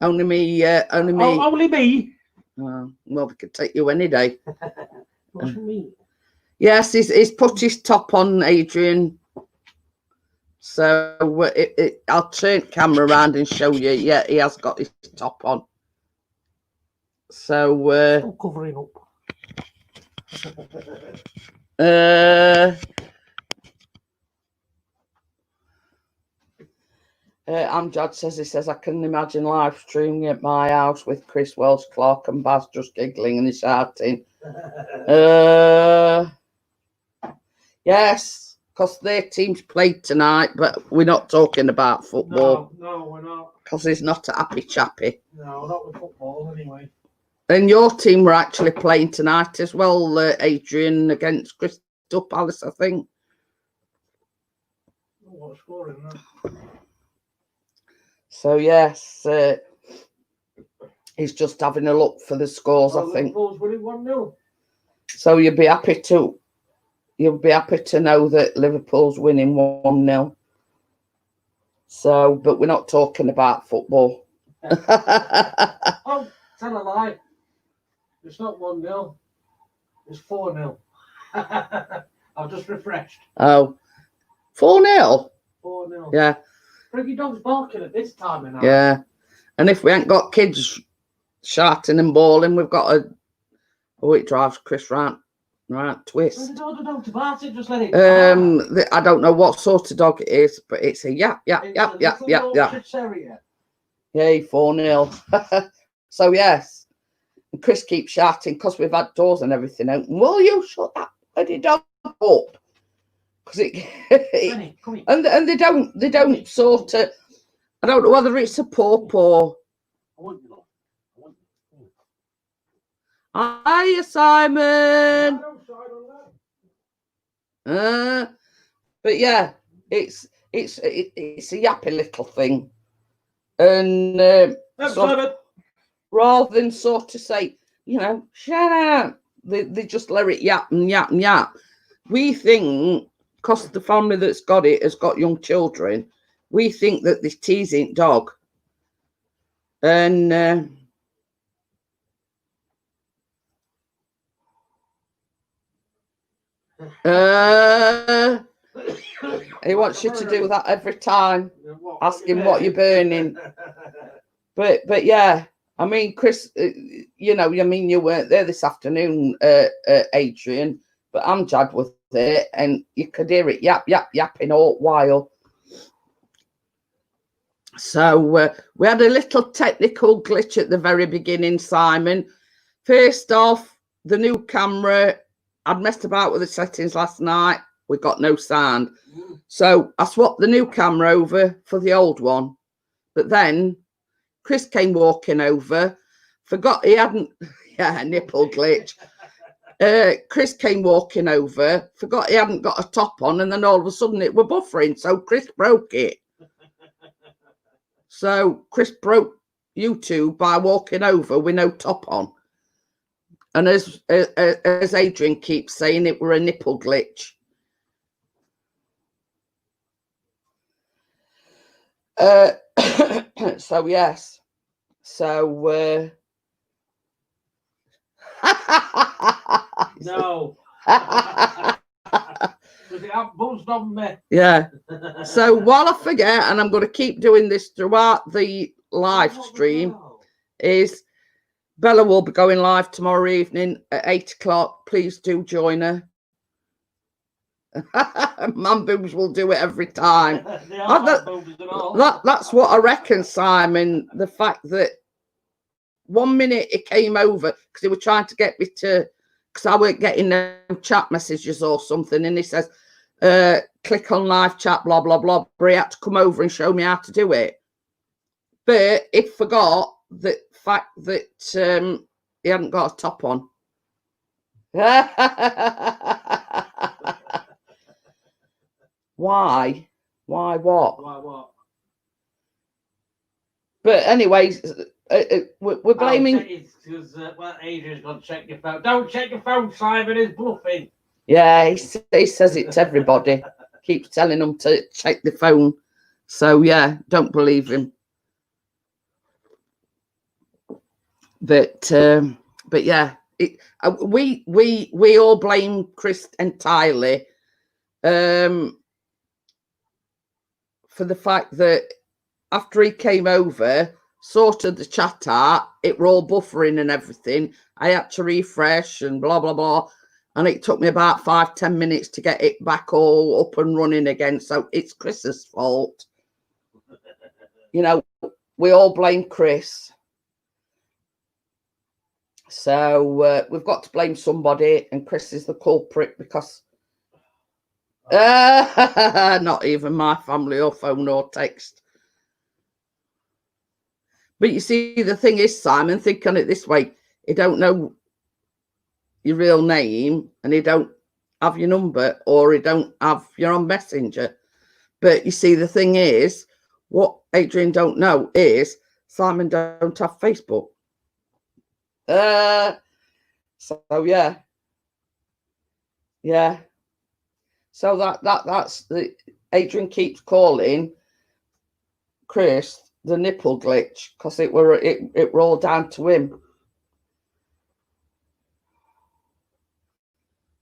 Speaker 1: Only me. Only me.
Speaker 2: Oh, only me.
Speaker 1: Well, we could take you any day.
Speaker 2: What's me?
Speaker 1: Yes, he's put his top on, Adrian. So I'll turn the camera around and show you. Yeah, he has got his top on. So
Speaker 2: still covering up.
Speaker 1: Amjad says he says I can imagine live streaming at my house with Chris Welsh Clark and Baz just giggling and shouting. Yes, because their team's played tonight, but we're not talking about football.
Speaker 2: No, we're not.
Speaker 1: Because he's not a happy chappy.
Speaker 2: No, not with football anyway.
Speaker 1: And your team were actually playing tonight as well, Adrian, against Crystal Palace, I think.
Speaker 2: What's scoring that?
Speaker 1: So yes, He's just having a look for the scores, I think.
Speaker 2: Liverpool's winning 1-0.
Speaker 1: So you'll be happy to know that Liverpool's winning 1-0. So, but we're not talking about football.
Speaker 2: Oh, tell a lie. It's not 1-0. It's 4-0. I've just refreshed.
Speaker 1: Oh, 4-0?
Speaker 2: 4-0.
Speaker 1: Yeah.
Speaker 2: Friggy dog's barking at this time of night.
Speaker 1: Yeah. And if we ain't got kids shouting and bawling, we've got a... Oh, it drives Chris right twist.
Speaker 2: Don't bark it, just let it
Speaker 1: I don't know what sort of dog it is, but it's a yap.
Speaker 2: Terrier.
Speaker 1: Yay, 4-0. So, yes. And Chris keeps shouting because we've had doors and everything open. Will you shut that bloody dog up? Because and they don't sort of... I don't know whether it's a pup or... Hiya, Simon. But yeah, it's a yappy little thing, and rather than sort of say, shut up, they just let it yap and yap and yap. We think, because the family that's got it has got young children, we think that this teasing dog, and he wants you to do that every time. Ask him what you're burning. But yeah, I mean, Chris, you weren't there this afternoon, Adrian, but Amjad was there, and you could hear it yapping all while. So we had a little technical glitch at the very beginning, Simon. First off, the new camera. I'd messed about with the settings last night. We got no sound. So I swapped the new camera over for the old one. But then Chris came walking over, forgot he hadn't... Yeah, nipple glitch. Chris came walking over, forgot he hadn't got a top on, and then all of a sudden it were buffering. So Chris broke it. So Chris broke YouTube by walking over with no top on. And as Adrian keeps saying, it were a nipple glitch. So yes. So
Speaker 2: no. Because it buzzed on me.
Speaker 1: Yeah. So while I forget, and I'm going to keep doing this throughout the live stream, is Bella will be going live tomorrow evening at 8 o'clock. Please do join her. Man boobs will do it every time. That's what I reckon, Simon. The fact that 1 minute it came over because they were trying to get me to, because I weren't getting no chat messages or something, and he says, click on live chat, blah, blah, blah. But he had to come over and show me how to do it. But he forgot the fact that he hadn't got a top on. Why? Why what?
Speaker 2: Why what?
Speaker 1: But anyways, we're blaming...
Speaker 2: Because Adrian's gone to check your phone. Don't check your phone, Simon is bluffing.
Speaker 1: Yeah, he says it to everybody. Keeps telling them to check the phone. So yeah, don't believe him. But yeah, we all blame Chris entirely for the fact that after he came over, sorted the chat out, it were all buffering and everything. I had to refresh and blah blah blah, and it took me about 5-10 minutes to get it back all up and running again. So it's Chris's fault. We all blame Chris. So we've got to blame somebody, and Chris is the culprit because not even my family or phone or text. But you see, the thing is, Simon, think on it this way. He don't know your real name, and he don't have your number, or he don't have your own messenger. But you see, the thing is, what Adrian don't know is Simon don't have Facebook. So yeah. So that's the Adrian keeps calling Chris the nipple glitch because it were all down to him.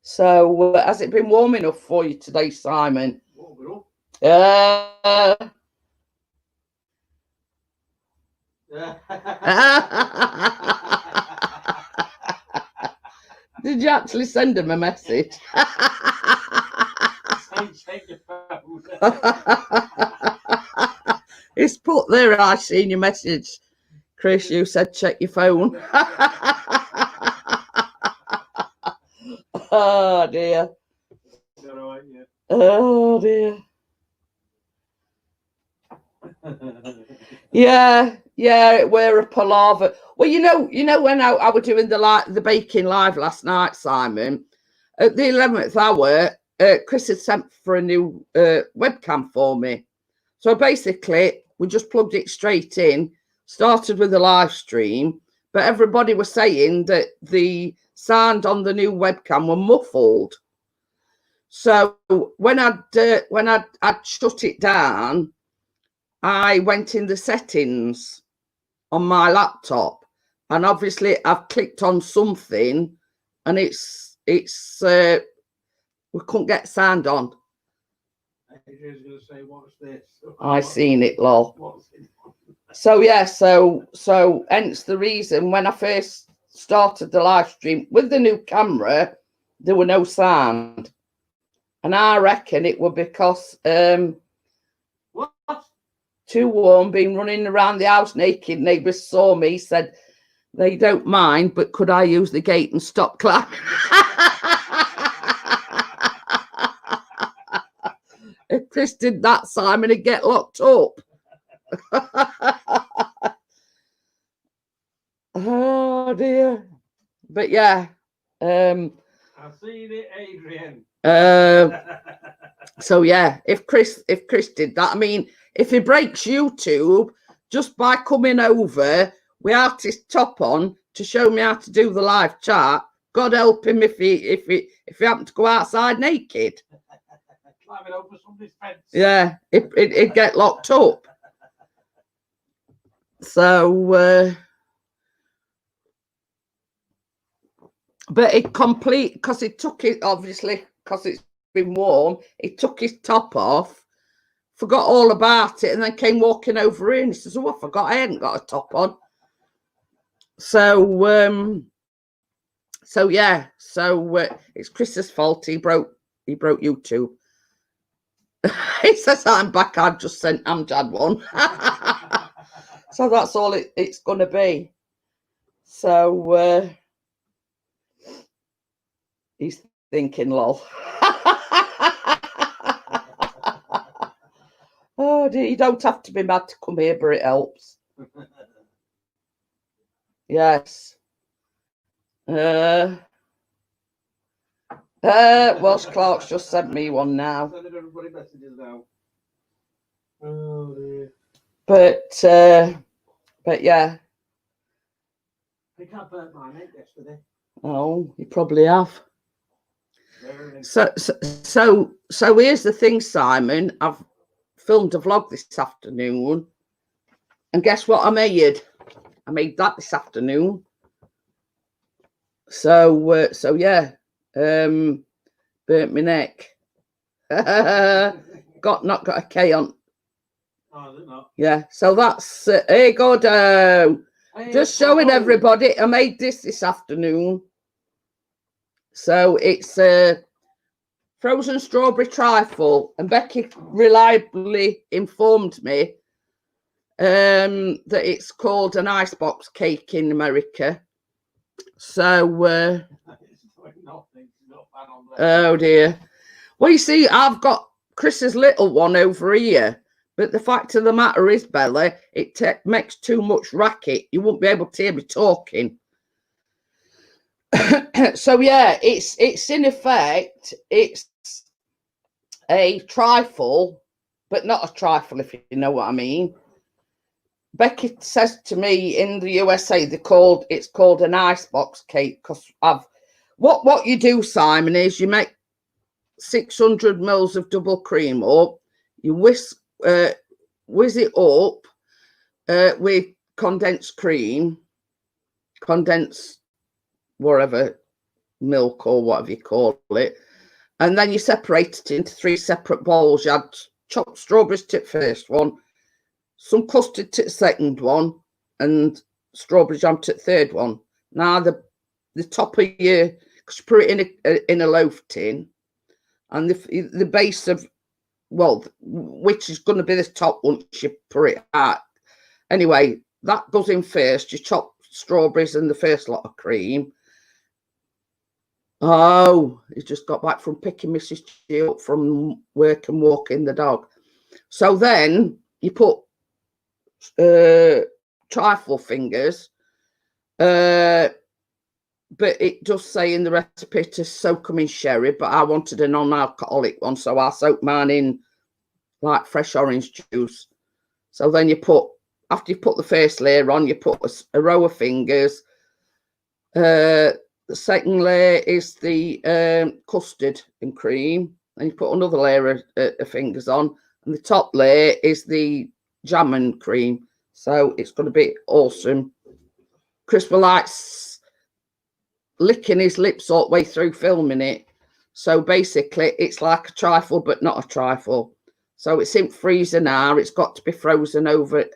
Speaker 1: So has it been warm enough for you today, Simon? Did you actually send him a message? It's put there, I seen your message, Chris. You said check your phone. Oh dear. Oh dear. Yeah, we're a palaver. Well, you know when I was doing the baking live last night, Simon, at the 11th hour, Chris had sent for a new webcam for me. So basically, we just plugged it straight in, started with a live stream, but everybody was saying that the sound on the new webcam were muffled. So when I'd shut it down, I went in the settings on my laptop, and obviously I've clicked on something, and it's we couldn't get sound on.
Speaker 2: Adrian's going to say, "What's this?"
Speaker 1: I seen it, lol. So yeah, so hence the reason when I first started the live stream with the new camera, there were no sound, and I reckon it were because
Speaker 2: What?
Speaker 1: too warm, been running around the house naked. Neighbours saw me, said they don't mind, but could I use the gate and stop clapping? If Chris did that, Simon would get locked up. Oh dear. But yeah.
Speaker 2: I seen it, Adrian.
Speaker 1: So yeah, if Chris did that, I mean, if he breaks YouTube just by coming over with artist top on to show me how to do the live chat, God help him if he happened to go outside naked.
Speaker 2: Climbing over somebody's fence.
Speaker 1: Yeah, it'd get locked up. So but it complete, because it took it, obviously, because it's been warm, it took his top off, forgot all about it, and then came walking over in. He says, "Oh, I forgot I hadn't got a top on." So yeah, it's Chris's fault. He broke YouTube. He says, "I'm back. I've just sent Amjad one." So that's all it's gonna be. So he's thinking, lol. Oh dear, you don't have to be mad to come here, but it helps. Yes. Welsh Clark's just sent me one now.
Speaker 2: Sending everybody messages now. Oh dear.
Speaker 1: But yeah.
Speaker 2: I think I burnt my neck yesterday.
Speaker 1: Oh, you probably have. So here's the thing, Simon. I've filmed a vlog this afternoon, and guess what I made? I made that this afternoon. So yeah, burnt my neck. Not got a K on.
Speaker 2: Oh, is it not?
Speaker 1: Yeah. So that's hey, Gordo. Just showing everybody. I made this afternoon. So it's frozen strawberry trifle, and Becky reliably informed me that it's called an icebox cake in America. So oh dear. Well, you see, I've got Chris's little one over here, but the fact of the matter is, Bella, it makes too much racket. You won't be able to hear me talking. So yeah, it's in effect, it's a trifle, but not a trifle, if you know what I mean. Becky says to me in the USA, it's called an icebox cake because what you do, Simon, is you make 600 mils of double cream up, you whiz it up with condensed cream, condensed whatever milk or whatever you call it, and then you separate it into 3 separate bowls. You add chopped strawberries to the first one, some custard to the second one, and strawberry jam to the third one. Now the top of because you put it in a loaf tin, and the base of, well, which is going to be the top once you put it out. Anyway, that goes in first. You chop strawberries and the first lot of cream. Oh, he just got back from picking Mrs. G up from work and walking the dog. So then you put trifle fingers, but it does say in the recipe to soak them in sherry, but I wanted a non-alcoholic one, so I soaked mine in like fresh orange juice. So then after you put the first layer on, you put a row of fingers. The second layer is the custard and cream, and you put another layer of fingers on, and the top layer is the jam and cream. So it's going to be awesome. Chris likes licking his lips all the way through filming it. So basically, it's like a trifle, but not a trifle. So it's in freezer now. It's got to be frozen overnight.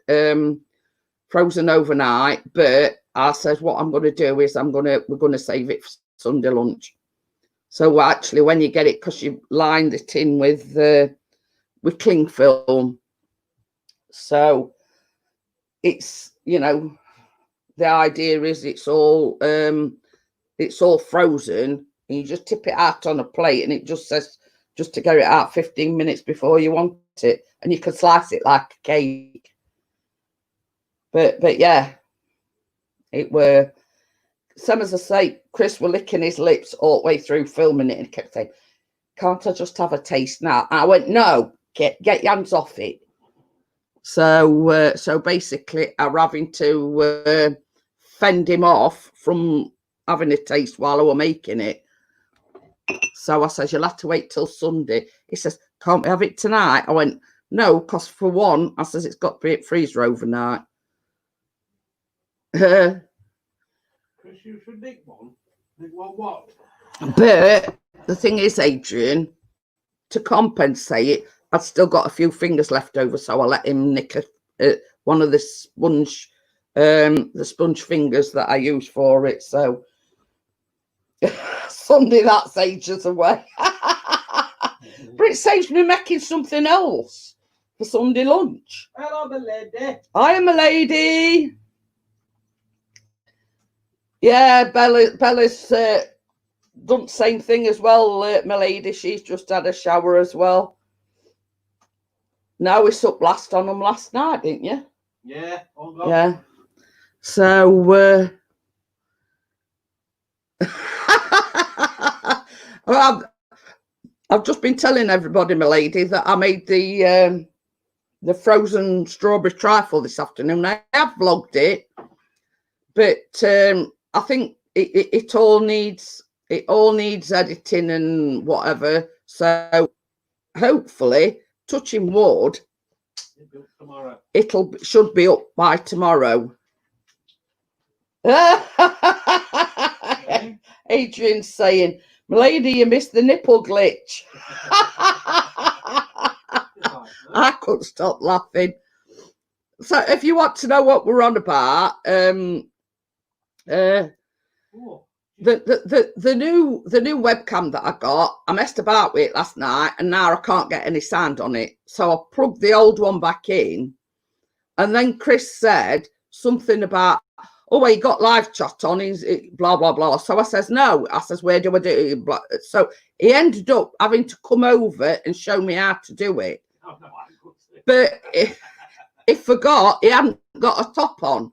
Speaker 1: But I said, what I'm going to do is we're going to save it for Sunday lunch. So actually, when you get it, because you lined it in with cling film, so it's, the idea is it's all frozen, and you just tip it out on a plate, and it just says just to get it out 15 minutes before you want it, and you can slice it like a cake. But yeah, it were, some, as I say, Chris were licking his lips all the way through filming it, and he kept saying, can't I just have a taste now? And I went, no, get your hands off it. So basically I'm having to fend him off from having a taste while I were making it. So I says, you'll have to wait till Sunday. He says, can't we have it tonight? I went, no, because for one, I says, it's got to be at freezer overnight.
Speaker 2: Chris, you should nick one. Nick one what?
Speaker 1: But the thing is, Adrian, to compensate, I've still got a few fingers left over, so I let him nick one of the sponge fingers that I use for it. So Sunday, that's ages away. But it saves me making something else for Sunday lunch.
Speaker 2: Hello, my lady.
Speaker 1: I am a lady. Yeah, Bella's done the same thing as well, my lady. She's just had a shower as well. Now it's up last on them last night, didn't you?
Speaker 2: Yeah, all gone.
Speaker 1: Yeah. So well, I've just been telling everybody, my lady, that I made the frozen strawberry trifle this afternoon. I have vlogged it, but I think it all needs editing and whatever. So hopefully, touching wood,
Speaker 2: tomorrow.
Speaker 1: Should be up by tomorrow. Adrian's saying, "Milady, you missed the nipple glitch." I couldn't stop laughing. So, if you want to know what we're on about, the new webcam that I got, I messed about with it last night, and now I can't get any sound on it. So I plugged the old one back in, and then Chris said something about, oh, well, you got live chat on, blah blah blah. So I says, no. I says, where do I do it? So he ended up having to come over and show me how to do it.
Speaker 2: Oh, no,
Speaker 1: but he forgot he hadn't got a top on,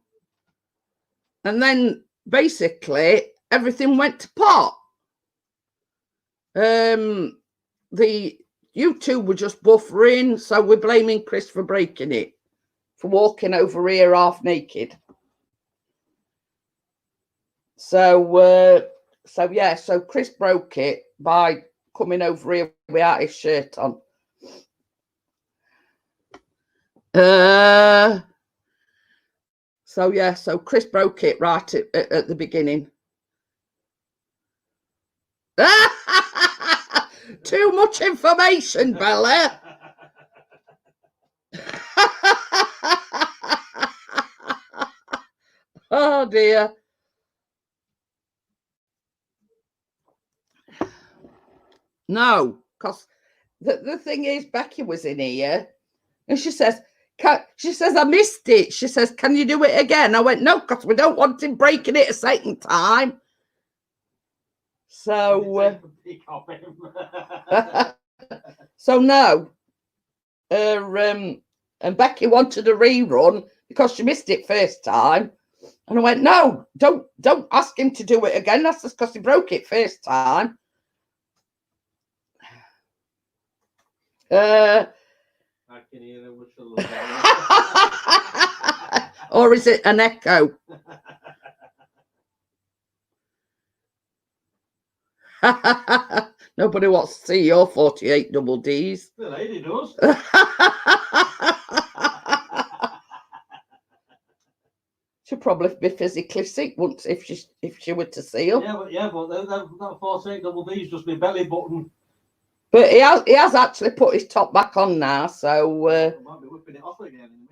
Speaker 1: and then basically everything went to pot. The YouTube were just buffering, so we're blaming Chris for breaking it for walking over here half naked. So yeah, so Chris broke it by coming over here without his shirt on. So yeah, so Chris broke it right at the beginning. Too much information, Bella. Oh dear. No, because the thing is, Becky was in here and she says, I missed it. She says, can you do it again? I went, no, because we don't want him breaking it a second time. So, so no. And Becky wanted a rerun because she missed it first time. And I went, no, don't ask him to do it again. That's just because he broke it first time. I can hear him whistle. Or is it an echo? Nobody wants to see your 48 double Ds. The lady does. She'd probably be physically sick once if she were to see her. Yeah, but that 48 double D's just my belly button. But he has actually put his top back on now, so I might be whipping it off again in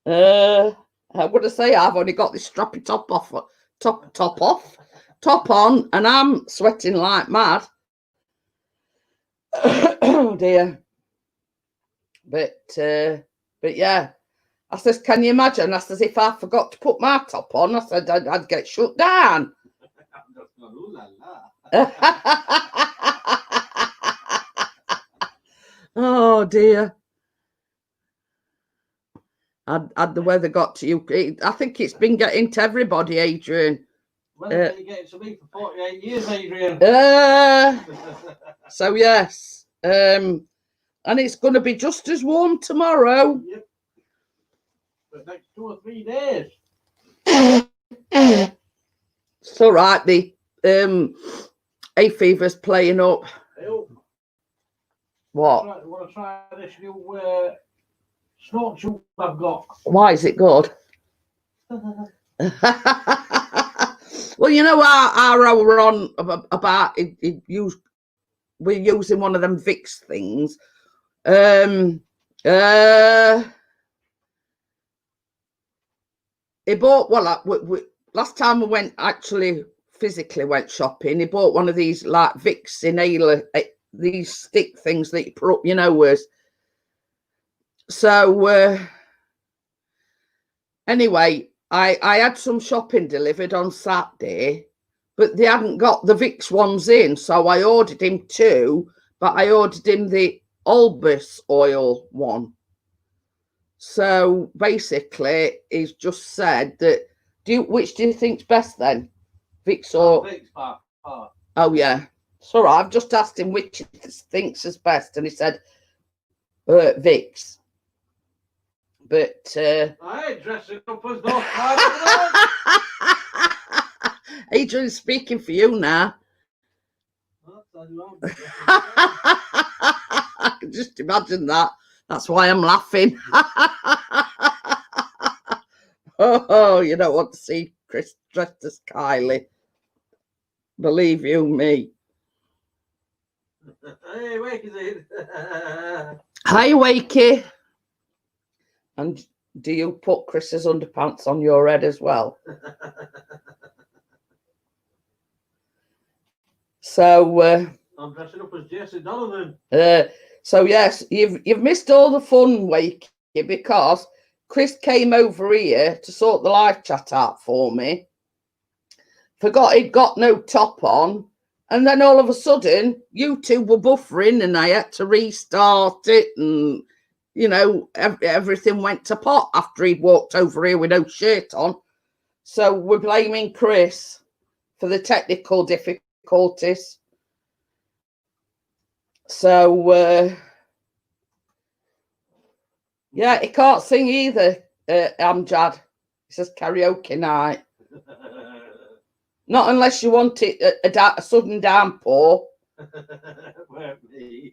Speaker 1: a minute. I would say I've only got this strappy top on, and I'm sweating like mad. Oh dear. But yeah, I says, can you imagine? I says, if I forgot to put my top on, I said I'd get shut down. Oh dear. Had the weather got to you? I think it's been getting to everybody, Adrian. Weather been getting to me for 48 years, Adrian. So yes, and it's going to be just as warm tomorrow. Yep. For the next 2 or 3 days. It's all right. The hay fever's playing up. What? I want to try this new snort tube I've got. Why is it good? Well, you know our hour on about we're using one of them Vicks things. He bought last time we physically went shopping. He bought one of these like Vicks inhaler, these stick things that you put up, so anyway, I had some shopping delivered on Saturday, but they hadn't got the Vicks ones in, so I ordered him 2, but I ordered him the Albus oil one. So basically, he's just said that. Which do you think's best then, Vicks or? Vicks, oh yeah, it's all right. I've just asked him which he thinks is best, and he said Vicks. But I ain't dressing up as no Adrian's speaking for you now. I can just imagine that. That's why I'm laughing. Oh, you don't want to see Chris dressed as Kylie. Believe you me. Hey, Wakey. Hi, Wakey. And do you put Chris's underpants on your head as well? So I'm dressing up as Jesse Donovan. So yes, you've missed all the fun, Wakey, because Chris came over here to sort the live chat out for me. Forgot he'd got no top on, and then all of a sudden, you two were buffering, and I had to restart it, and everything went to pot after he'd walked over here with no shirt on. So we're blaming Chris for the technical difficulties. So Yeah, he can't sing either, Amjad. He says karaoke night. Not unless you want it a sudden downpour.
Speaker 2: It weren't me.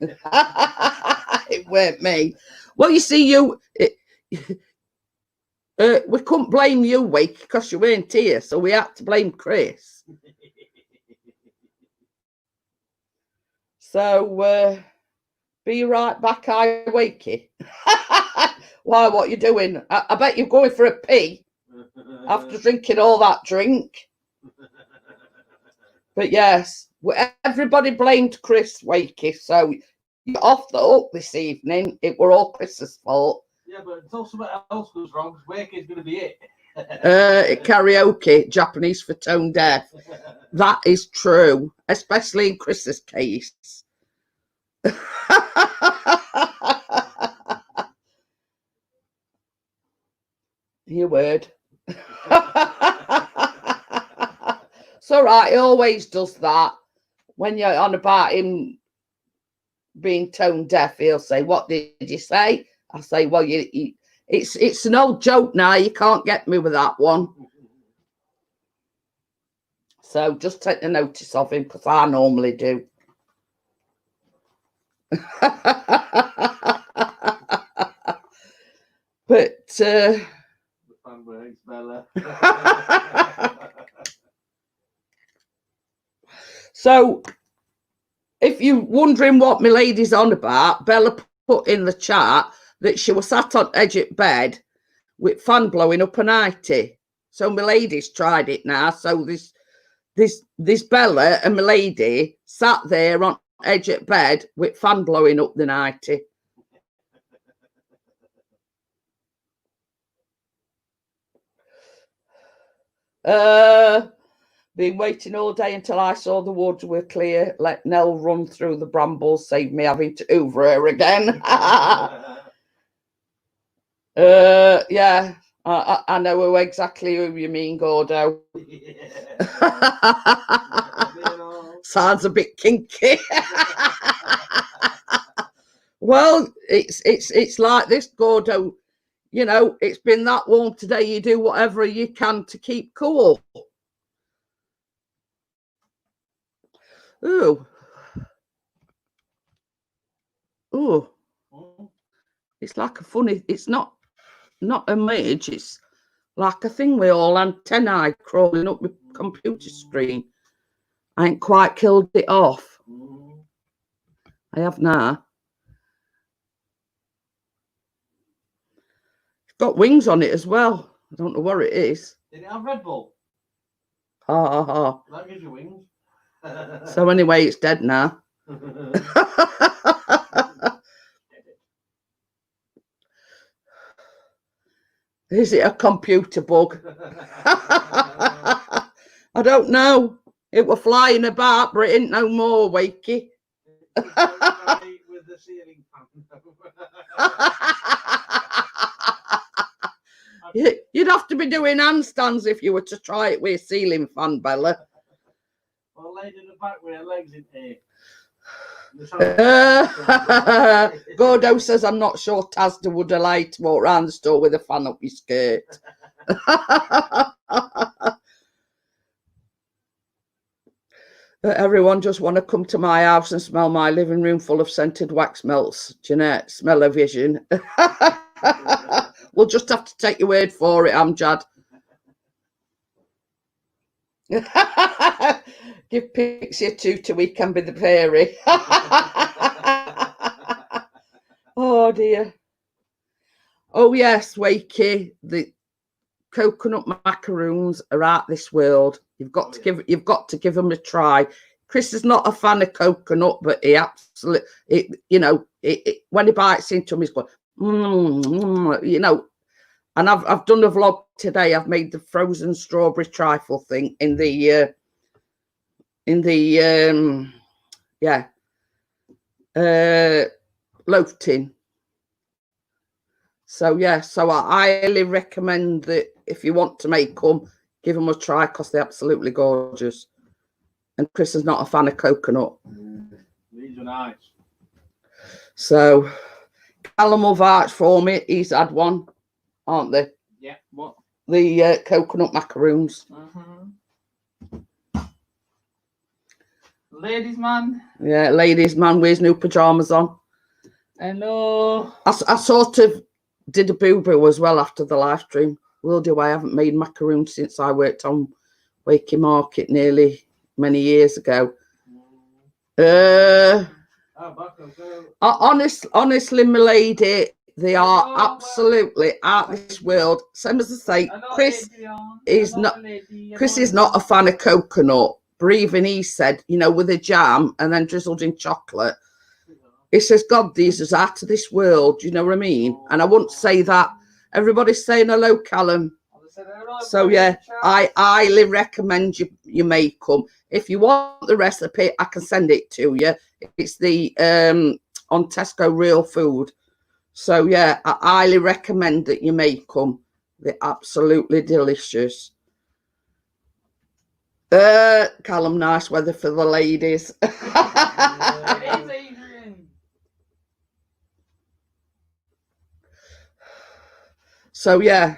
Speaker 1: It weren't me. Well, you see, we couldn't blame you, Wake, because you weren't here, so we had to blame Chris. So, be right back, I Wakey. Why, what you doing? I bet you're going for a pee after drinking all that drink. But yes, everybody blamed Chris, Wakey, so you're off the hook this evening. It were all Chris's fault.
Speaker 2: Yeah, but until something else goes wrong, Wakey's going to be it.
Speaker 1: Karaoke, Japanese for tone deaf. That is true, especially in Chris's case. Your word. It's all right. He always does that. When you're on about him being tone deaf, he'll say, "What did you say?" I say, "Well, it's an old joke now. You can't get me with that one." So just take the notice of him, because I normally do. But
Speaker 2: the fan works, Bella.
Speaker 1: So, if you're wondering what my lady's on about, Bella put in the chat that she was sat on edge of bed with fan blowing up a nightie. So my lady's tried it now. So this Bella and my lady sat there on edge of bed with fan blowing up the nightie. Been waiting all day until I saw the woods were clear. Let Nell run through the brambles, save me having to hoover her again. Yeah, I know exactly who you mean, Gordo. Sounds a bit kinky. Well, it's like this, Gordo. You know, it's been that warm today. You do whatever you can to keep cool. Ooh. Ooh. It's like a funny, it's not a midge, it's like a thing with all antennae crawling up my computer screen. I ain't quite killed it off. I have now. It's got wings on it as well. I don't know where it is.
Speaker 2: Did it have Red Bull?
Speaker 1: Ha ha ha.
Speaker 2: That gives you wings.
Speaker 1: So anyway, it's dead now. Is it a computer bug? I don't know. It were flying about, but it ain't no more, Wakey.
Speaker 2: With the ceiling fan.
Speaker 1: You'd have to be doing handstands if you were to try it with a ceiling fan, Bella.
Speaker 2: Well, laid in the back with her legs in here.
Speaker 1: Gordo says, I'm not sure Tazda would allow you to walk around the store with a fan up your skirt. Everyone just want to come to my house and smell my living room full of scented wax melts. Jeanette, smell-o-vision. We'll just have to take your word for it, Amjad. Give Pixie a tutor, we can be the fairy. Oh dear. Oh yes, Wakey, the coconut macaroons are out this world. You've got to give them a try. Chris is not a fan of coconut, but he absolutely, when he bites into them, he's going, you know. And I've done a vlog today. I've made the frozen strawberry trifle thing in the loaf tin. So yeah, so I highly recommend that if you want to make them, give them a try, because they're absolutely gorgeous. And Chris is not a fan of coconut.
Speaker 2: These are nice.
Speaker 1: So Callum will vouch for me. He's had one, aren't they?
Speaker 2: Yeah. What?
Speaker 1: The coconut macaroons.
Speaker 2: Ladies man.
Speaker 1: Yeah, ladies man wears new pajamas on.
Speaker 2: Hello.
Speaker 1: I sort of did a boo-boo as well after the live stream. Will do. I haven't made macaroons since I worked on Wacky Market many years ago. Honestly, my lady, they are absolutely out of this world. Same as I say, Chris is not a fan of coconut. But even he said, you know, with a jam and then drizzled in chocolate. He says, God, these is out of this world. You know what I mean? And I wouldn't say that. Everybody's saying hello, Callum. So yeah, I highly recommend you make them. If you want the recipe, I can send it to you. It's the on Tesco Real Food. So yeah, I highly recommend that you make them. They're absolutely delicious. Callum, nice weather for the ladies. So yeah,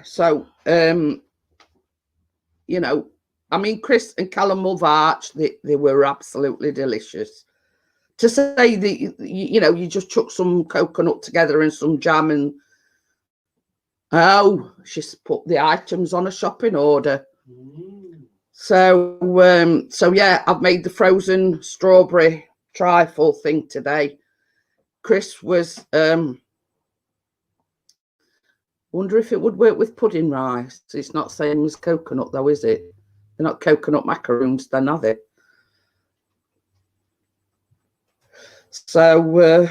Speaker 1: you know, I mean, Chris and Callum will vouch they were absolutely delicious. To say that, you know, you just chuck some coconut together and some jam and, oh, she's put the items on a shopping order. So yeah, I've made the frozen strawberry trifle thing today. Chris was, wonder if it would work with pudding rice. It's not same as coconut though, is it? They're not coconut macaroons then, are they? So,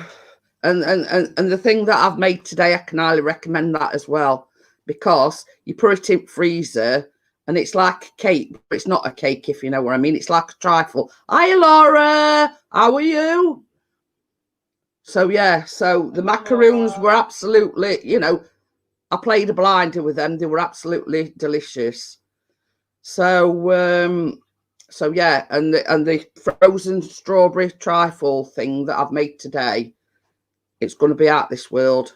Speaker 1: and the thing that I've made today, I can highly recommend that as well, because you put it in freezer and it's like a cake, but it's not a cake, if you know what I mean. It's like a trifle. Hi, Laura. How are you? So, yeah, so the macaroons were absolutely, you know, I played a blinder with them. They were absolutely delicious. So, so yeah, and the frozen strawberry trifle thing that I've made today, it's going to be out this world.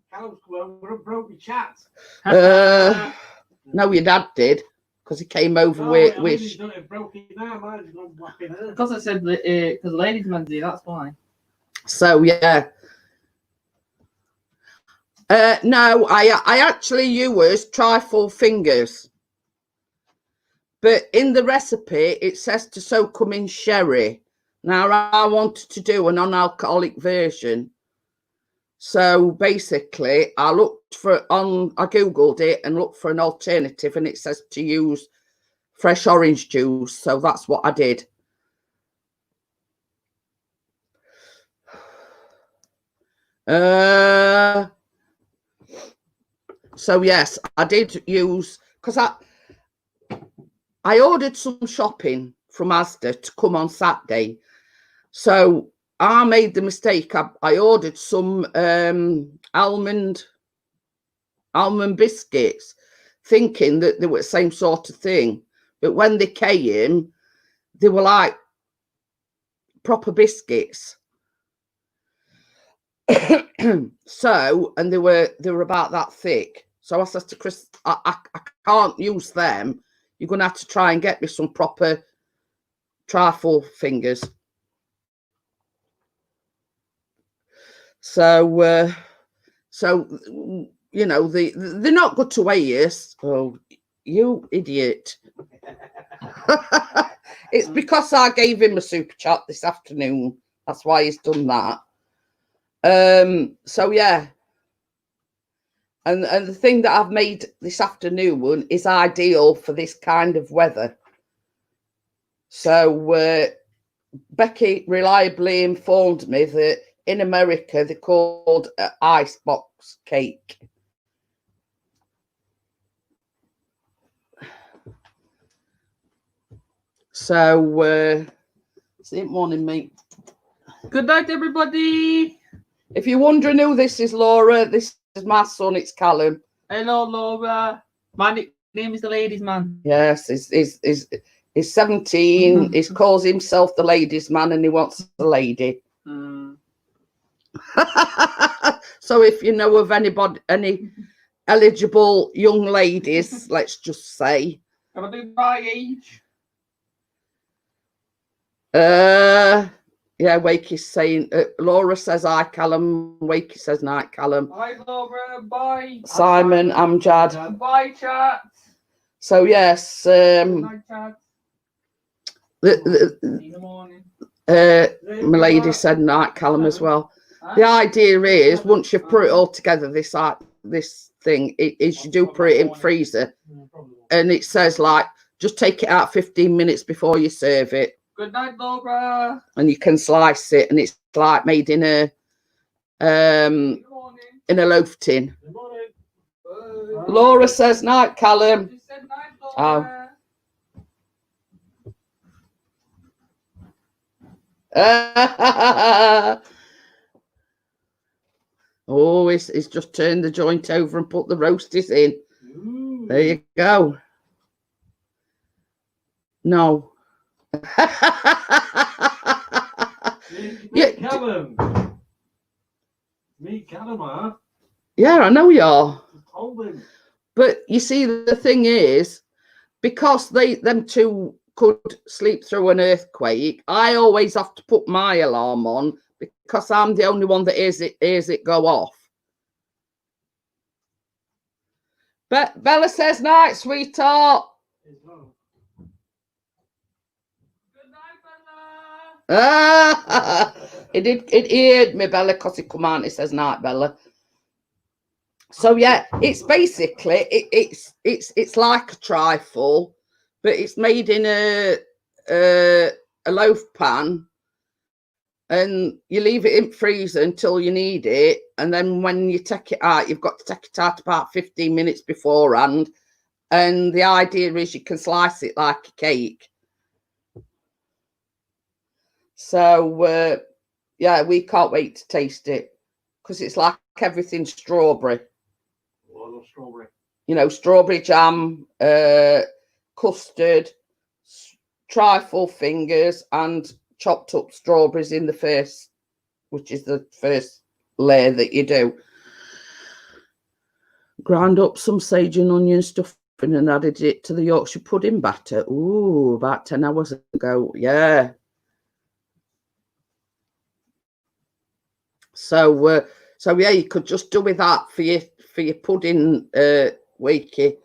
Speaker 2: Broke your chat.
Speaker 1: No, your dad did, because he came over with.
Speaker 2: Because I said because ladies man do, that's why.
Speaker 1: So yeah. No, I actually use trifle fingers. But in the recipe, it says to soak them in sherry. Now, I wanted to do a non-alcoholic version. So basically, I Googled it and looked for an alternative, and it says to use fresh orange juice. So that's what I did. So yes, I did use, because I ordered some shopping from Asda to come on Saturday. So I made the mistake. I ordered some almond biscuits, thinking that they were the same sort of thing. But when they came, they were like proper biscuits. So, and they were about that thick. So I said to Chris, I can't use them. You're going to have to try and get me some proper trifle fingers. So, you know, they're not good to waste. Oh, you idiot. It's because I gave him a super chat this afternoon. That's why he's done that. So yeah. And the thing that I've made this afternoon is ideal for this kind of weather. So Becky reliably informed me that in America they're called icebox cake. So see it morning, mate.
Speaker 2: Good night, everybody.
Speaker 1: If you're wondering who this is, Laura, this is my son. It's Callum.
Speaker 2: Hello, Laura. My nickname is the ladies man.
Speaker 1: Yes, he's 17. He calls himself the ladies man, and he wants a lady. So if you know of anybody, any eligible young ladies, let's just say.
Speaker 3: Can I do my age?
Speaker 1: Yeah, Wakey's saying, Laura says hi, Callum. Wakey says night, Callum.
Speaker 3: Bye, Laura. Bye.
Speaker 1: Simon, Amjad.
Speaker 3: Bye, chat.
Speaker 1: So, yes.
Speaker 3: Good night, chat. See you in the morning.
Speaker 1: My lady said night, Callum, as well. The idea is, once you've put it all together, this thing, is you do put it in freezer. And it says, like, just take it out 15 minutes before you serve it.
Speaker 3: Good night, Laura.
Speaker 1: And you can slice it, and it's like made in a loaf tin. Laura says night, Callum.
Speaker 3: She said night, Laura.
Speaker 1: Oh, he's just turned the joint over and put the roasties in. Ooh. There you go. No.
Speaker 2: Meet Callum. Meet Callum, huh?
Speaker 1: Yeah, I know you are.
Speaker 2: Told him.
Speaker 1: But you see, the thing is, because them two could sleep through an earthquake, I always have to put my alarm on because I'm the only one that hears it go off. But Bella says night, sweetheart. It heard me, Bella, because it come out. It says night, Bella. So yeah, it's basically it's like a trifle, but it's made in a loaf pan, and you leave it in freezer until you need it, and then when you take it out, you've got to take it out about 15 minutes beforehand. And the idea is you can slice it like a cake. So, yeah, we can't wait to taste it because it's like everything strawberry.
Speaker 2: Oh, I love strawberry.
Speaker 1: You know, strawberry jam, custard, trifle fingers, and chopped up strawberries in the first, which is the first layer that you do. Ground up some sage and onion stuffing and added it to the Yorkshire pudding batter. Ooh, about 10 hours ago. Yeah. So yeah, you could just do with that for your pudding, Wakey.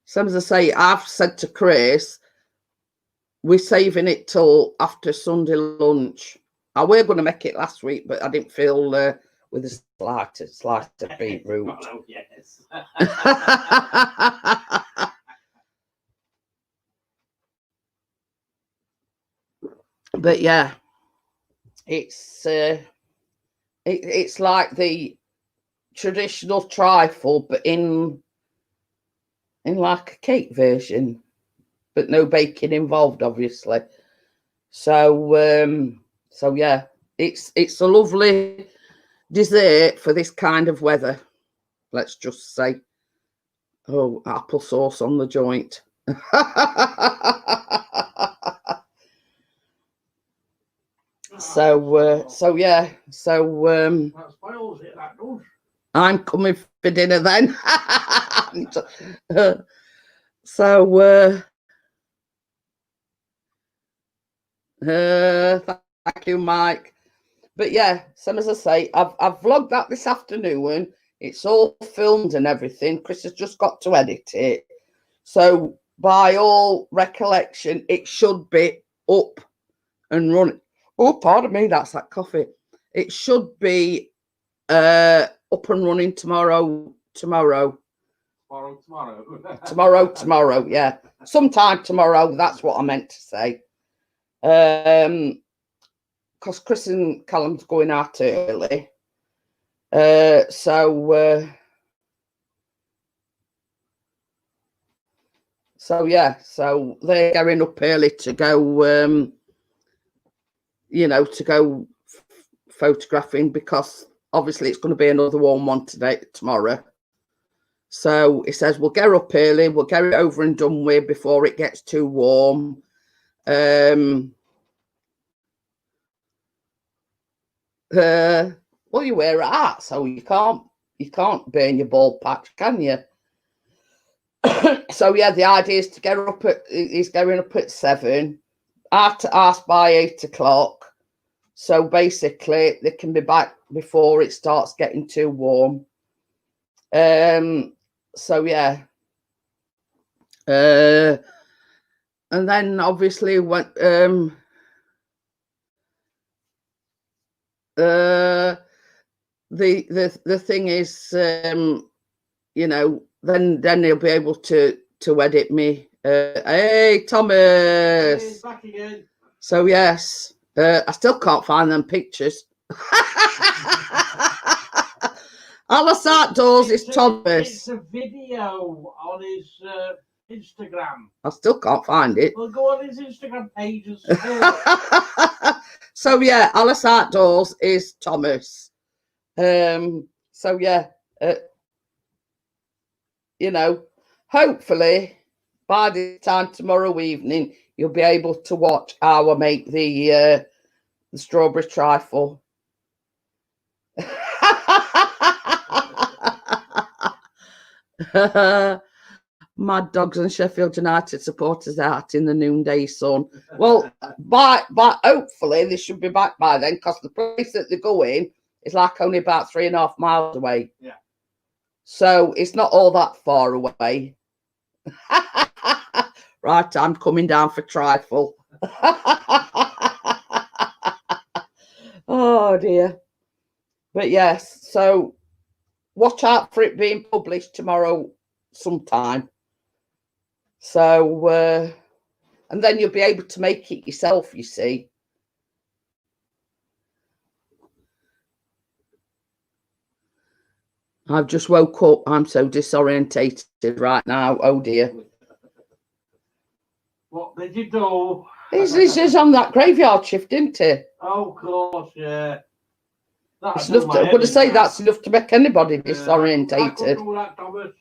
Speaker 1: Some as I say, I've said to Chris, we're saving it till after Sunday lunch. I were going to make it last week, but I didn't feel with a slice of beetroot.
Speaker 2: Oh, yes.
Speaker 1: But yeah, it's like the traditional trifle, but in like a cake version, but no baking involved, obviously. So yeah, it's a lovely dessert for this kind of weather. Let's just say, oh, applesauce on the joint. So yeah, so
Speaker 2: That spoils it, that does.
Speaker 1: I'm coming for dinner then. Thank you, Mike. But yeah, same as I say, I've vlogged that this afternoon. It's all filmed and everything. Chris has just got to edit it. So by all recollection, it should be up and running. Oh, pardon me, that's that coffee. It should be up and running tomorrow. Tomorrow, yeah. Sometime tomorrow, that's what I meant to say. Because Chris and Callum's going out early. So yeah, so they're going up early to go, you know, to go photographing, because obviously it's going to be another warm one tomorrow. So he says, we'll get up early, we'll get it over and done with before it gets too warm. well, you wear a hat, so you can't burn your bald patch, can you? So yeah, the idea is to get up at he's going up at 7, at by 8 o'clock. So basically, they can be back before it starts getting too warm. So yeah. And then obviously when the thing is, you know, then he'll be able to edit me. Hey Thomas.
Speaker 2: He's back again.
Speaker 1: So yes, I still can't find them pictures. Alice Outdoors is Thomas.
Speaker 2: It's a video on his Instagram.
Speaker 1: I still can't find it.
Speaker 2: Well, go on his Instagram page and see.
Speaker 1: So yeah, Alice Outdoors is Thomas. So yeah, you know, hopefully by this time tomorrow evening you'll be able to watch our make the strawberry trifle. Mad dogs and Sheffield United supporters out in the noonday sun. Well, by hopefully they should be back by then, because the place that they're going is like only about 3.5 miles away.
Speaker 2: Yeah.
Speaker 1: So it's not all that far away. Right, I'm coming down for trifle. Oh dear. But yes, so watch out for it being published tomorrow sometime. So, and then you'll be able to make it yourself, you see. I've just woke up. I'm so disorientated right now. Oh dear.
Speaker 2: What did you do?
Speaker 1: He's on that graveyard shift, isn't he?
Speaker 2: Oh, of course, yeah.
Speaker 1: It's enough to, I'm going to say that's enough to make anybody disorientated.
Speaker 2: I could do that, Thomas.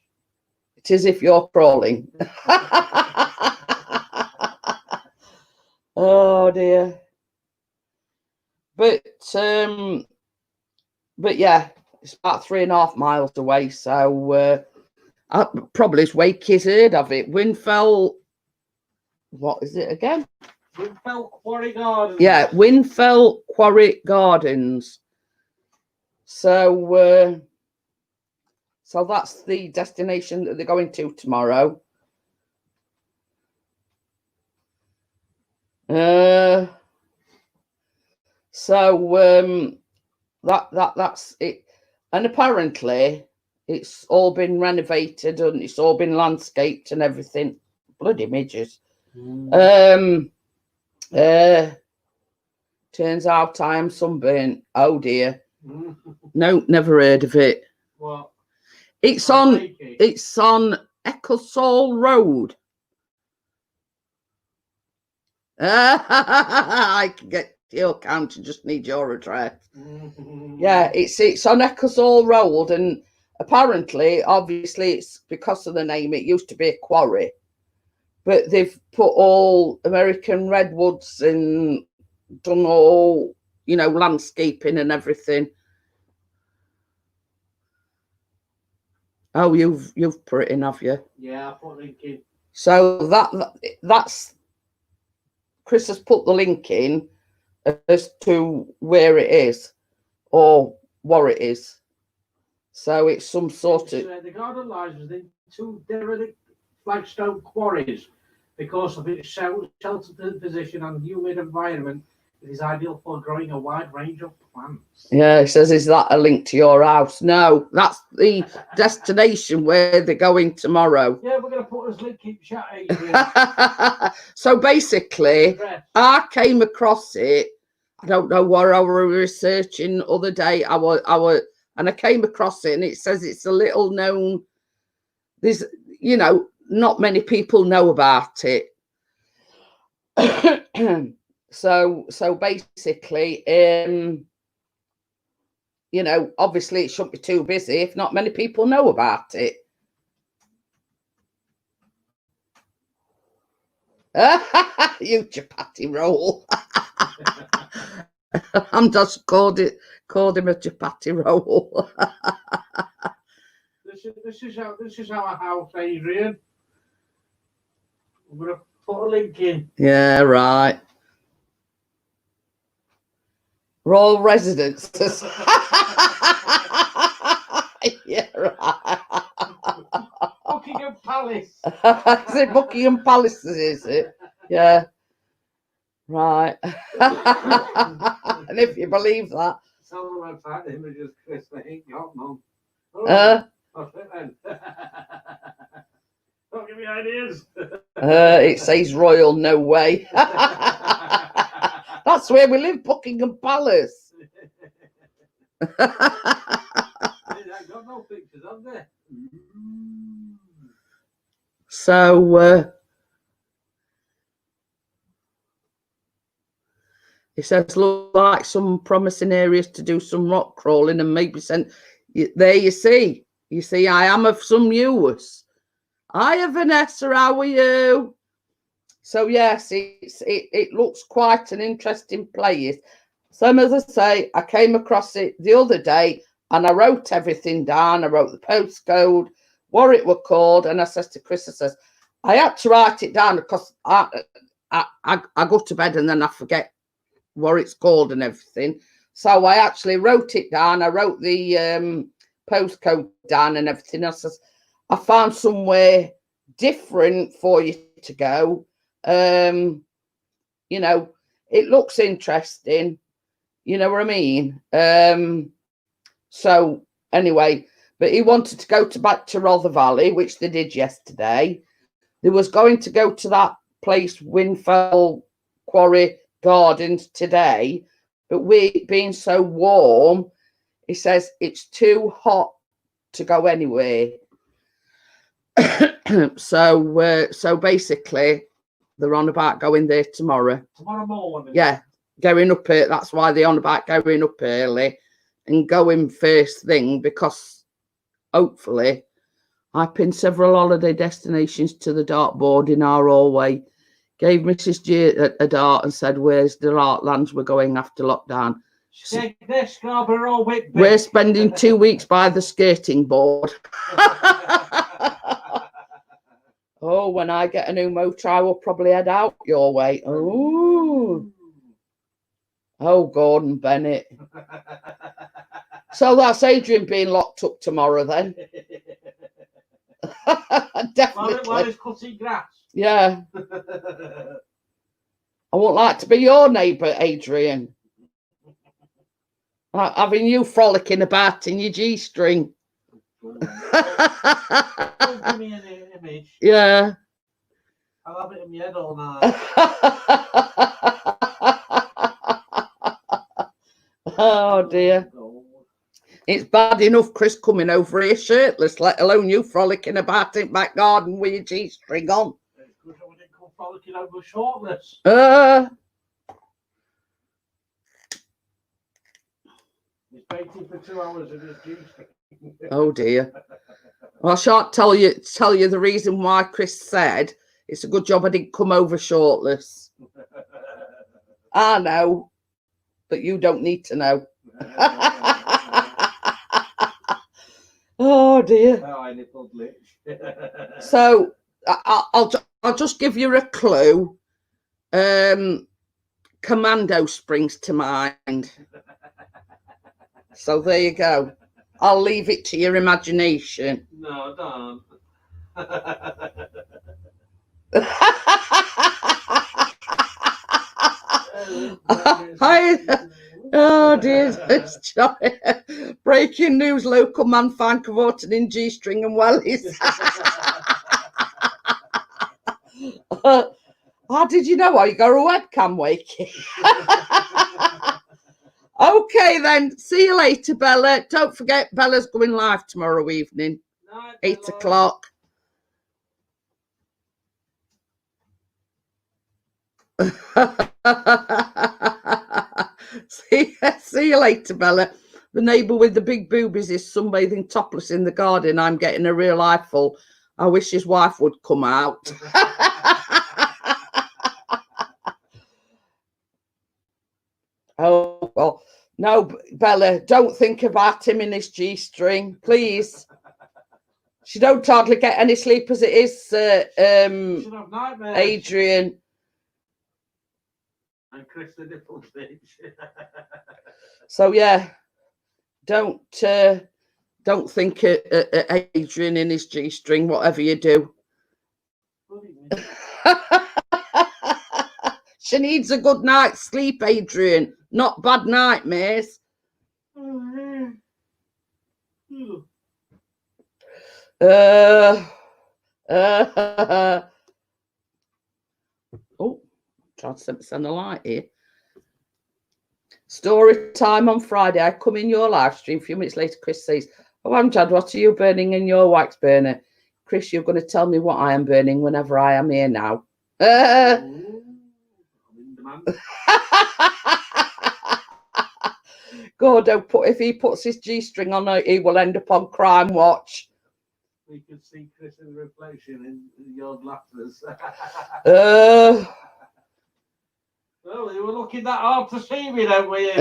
Speaker 1: It is if you're crawling. Oh dear. But yeah, it's about 3.5 miles away. So probably as Wakey's heard of it. Winfell. What is it again?
Speaker 2: Winfell Quarry Gardens.
Speaker 1: Yeah, Winfell Quarry Gardens. So so that's the destination that they're going to tomorrow. So that's it. And apparently it's all been renovated and it's all been landscaped and everything. Bloody midges. Turns out I am sunburnt. Oh dear. No, never heard of it.
Speaker 2: What?
Speaker 1: It's on Ecclesall Road. I can get to your county, just need your address. Yeah, it's on Ecclesall Road, and apparently, obviously, it's because of the name. It used to be a quarry, but they've put all American redwoods and done all, you know, landscaping and everything. Oh, you've put it in, have you?
Speaker 2: Yeah, I put a link in.
Speaker 1: So that's Chris has put the link in as to where it is or what it is. So it's some sort of.
Speaker 2: The garden lies within 2 derelict flagstone quarries. Because of its sheltered position and humid environment, it is ideal for growing a wide range of plants. Yeah,
Speaker 1: it says, is that a link to your house? No, that's the destination where they're going tomorrow.
Speaker 2: Yeah, we're going to put this link in chat.
Speaker 1: So basically, I came across it. I don't know what I was researching the other day. And I came across it, and it says it's a little known. There's, you know, not many people know about it. So basically, you know, obviously it shouldn't be too busy if not many people know about it. You chapati roll. I'm just called him a chapati roll.
Speaker 2: This is our house, Adrian. I'm gonna put a link in.
Speaker 1: Yeah, right. Royal residences. Yeah, right.
Speaker 2: Buckingham Palace.
Speaker 1: Is it Buckingham Palace? Is it? Yeah. Right. And if you believe that.
Speaker 2: Tell them I've had images, Chris. They ain't got none. Oh, that's it then. Don't give me ideas.
Speaker 1: It says royal, no way. That's where we live, Buckingham Palace.
Speaker 2: I got no pictures, have they?
Speaker 1: So it says look like some promising areas to do some rock crawling and maybe send. There you see. You see, I am of some use. Hiya, Vanessa, how are you? So yes, it looks quite an interesting place. So as I say, I came across it the other day and I wrote everything down. I wrote the postcode, what it were called, and I says to Chris, I says, I had to write it down because I go to bed and then I forget what it's called and everything. So I actually wrote it down. I wrote the postcode down and everything. I says, I found somewhere different for you to go. You know, it looks interesting. You know what I mean? So anyway, but he wanted to go back to Rother Valley, which they did yesterday. They was going to go to that place, Winfell Quarry Gardens, today, but we being so warm, he says it's too hot to go anywhere. So basically, they're on about going there tomorrow.
Speaker 2: Tomorrow morning.
Speaker 1: Yeah, going up early. That's why they're on about going up early and going first thing, because hopefully I pinned several holiday destinations to the dartboard in our hallway. Gave Mrs. G a dart and said, where's the heartlands we're going after lockdown?
Speaker 2: Scarborough, Whitby.
Speaker 1: We're spending 2 weeks by the skating board. Oh, when I get a new motor, I will probably head out your way. Oh, Gordon Bennett. So that's Adrian being locked up tomorrow then. Definitely.
Speaker 2: While he's cutting grass.
Speaker 1: Yeah. I wouldn't like to be your neighbour, Adrian. Having you frolicking about in your G-string.
Speaker 2: Don't give me an image.
Speaker 1: Yeah.
Speaker 2: I'll have it in my head all night.
Speaker 1: Oh dear. It's bad enough Chris coming over here shirtless, let alone you frolicking about in back garden with your G-string on.
Speaker 2: It's good that we didn't come frolicking over shortless. He's waiting for 2 hours in his G-string.
Speaker 1: Oh dear. Well, I shan't tell you the reason why Chris said it's a good job I didn't come over shortless. I know, but you don't need to know. Oh dear. So I'll just give you a clue. Commando springs to mind. So there you go. I'll leave it to your imagination.
Speaker 2: No, don't.
Speaker 1: Oh dear, breaking news, local man found cavorting in G-string and wellies. How did you know? You got a webcam, Wakey. Okay then, see you later, Bella. Don't forget, Bella's going live tomorrow evening, 8 o'clock. See you later, Bella. The neighbour with the big boobies is sunbathing topless in the garden. I'm getting a real eyeful. I wish his wife would come out. Oh. Well, no, Bella, don't think about him in his G-string, please. She don't hardly get any sleep as it is,
Speaker 2: Should have nightmares.
Speaker 1: Adrian.
Speaker 2: And Chris the nipple bitch.
Speaker 1: So yeah, don't think Adrian in his G-string, whatever you do. She needs a good night's sleep, Adrian, not bad nightmares. Oh, trying to send a light here. Story time on Friday. I come in your live stream. A few minutes later, Chris says, "Oh, Amjad, what are you burning in your wax burner?" Chris, you're going to tell me what I am burning whenever I am here now. Gordo, if he puts his G-string on, he will end up on Crime Watch.
Speaker 2: We could see Chris in the reflection in your glasses. Well, you were looking that hard to see me, then, were you?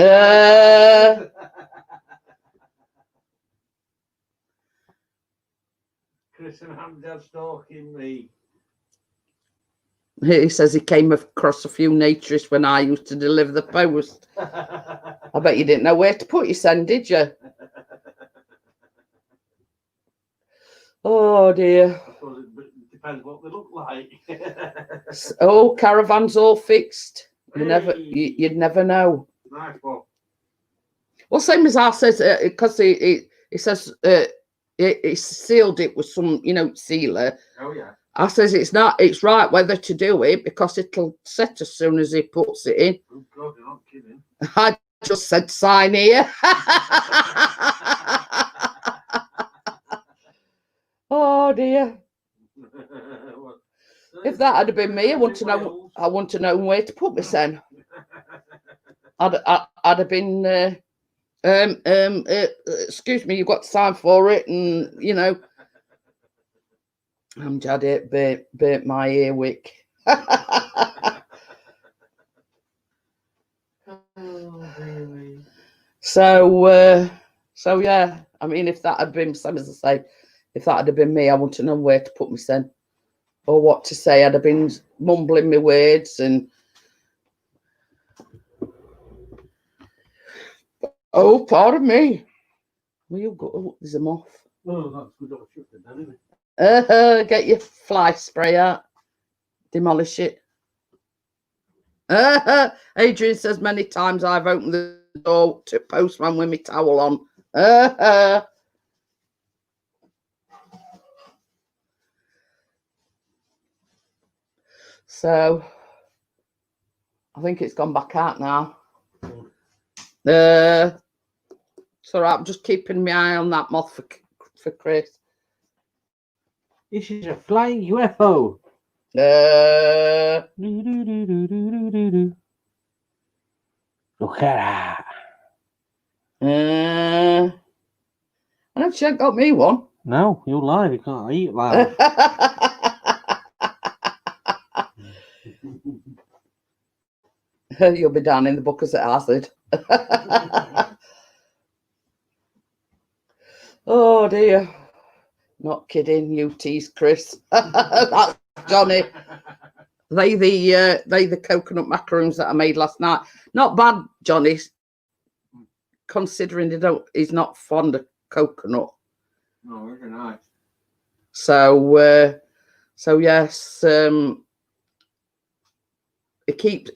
Speaker 2: Chris and Hamdad stalking me.
Speaker 1: He says he came across a few naturists when I used to deliver the post. I bet you didn't know where to put your send, did you? Oh dear.
Speaker 2: I suppose it depends what they look like.
Speaker 1: Oh, caravan's all fixed.
Speaker 2: Hey.
Speaker 1: You'd never know.
Speaker 2: Nice one.
Speaker 1: Well, same as I says, because he says he sealed it with some, sealer.
Speaker 2: Oh yeah.
Speaker 1: I says it's right weather to do it because it'll set as soon as he puts it in.
Speaker 2: Oh God, you're not kidding.
Speaker 1: I just said sign here. Oh dear. If that had been me, I want to know where to put my son. I'd have been excuse me, you've got to sign for it, and I'm just it burnt my earwick.
Speaker 2: Oh, really?
Speaker 1: So yeah, I mean, if that had been, same as I say, if that had been me, I want to know where to put my son or what to say. I'd have been mumbling my words and oh, pardon me. Will you go? Oh, there's a moth.
Speaker 2: Oh, that's good old shooting, isn't it?
Speaker 1: Get your fly spray out. Demolish it. Adrian says many times I've opened the door to postman with my towel on. So I think it's gone back out now. It's all right. I'm just keeping my eye on that moth for Chris.
Speaker 2: This is a flying UFO. Look at that.
Speaker 1: I know she ain't got me one.
Speaker 2: No, you're live. You can't eat live.
Speaker 1: You'll be down in the buckets at Hazard. Oh dear. Not kidding, you tease Chris. That's Johnny. They the coconut macaroons that I made last night. Not bad, Johnny, considering he's not fond of coconut.
Speaker 2: No, very nice.
Speaker 1: So yes, it keeps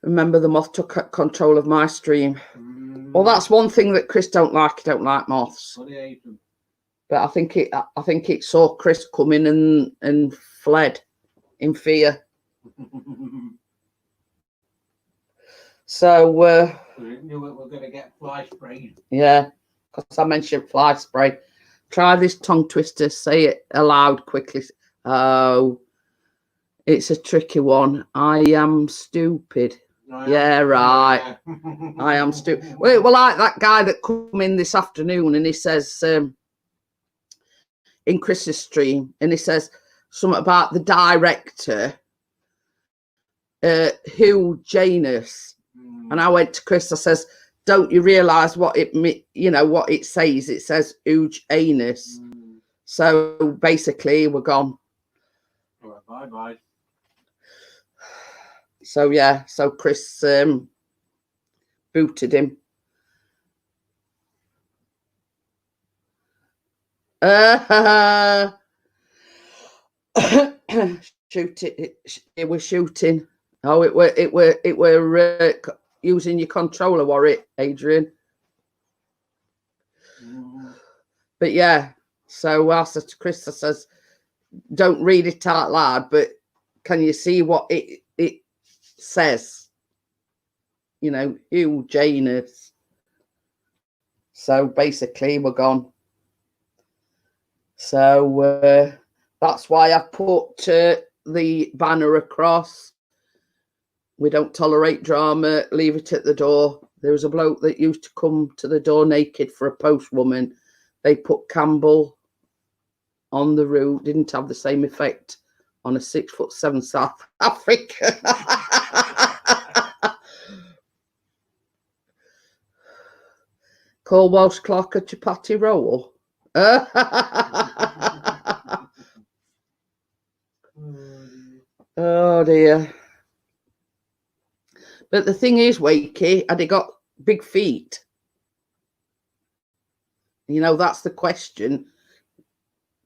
Speaker 1: remember the moth took control of my stream. Well, that's one thing that Chris don't like. He don't like moths.
Speaker 2: What do you hate them?
Speaker 1: But I think it saw Chris coming and fled in fear. So
Speaker 2: We knew it, we're going to get fly sprayed.
Speaker 1: yeah, because I mentioned fly spray. Try this tongue twister. Say it aloud quickly. Oh, it's a tricky one. I am stupid. Yeah, right. I am stupid. Well, like that guy that come in this afternoon and he says in Chris's stream, and he says something about the director Hugh Janus. And I went to Chris, I says, don't you realise what it, what it says? It says huge anus. So basically, we're gone.
Speaker 2: All right, bye-bye.
Speaker 1: So, yeah, so Chris booted him. Shoot it was shooting. Oh, it were using your controller, were it, Adrian? But yeah, so I said to Chris, I says, don't read it out loud, but can you see what it says? Hugh Janus. So basically, we're gone. So that's why I put the banner across. We don't tolerate drama. Leave it at the door. There was a bloke that used to come to the door naked for a postwoman. They put Campbell on the route. Didn't have the same effect on a 6'7" South African. Call Welsh Clark a chapati roll. Oh dear. But the thing is, Wakey, had he got big feet? That's the question.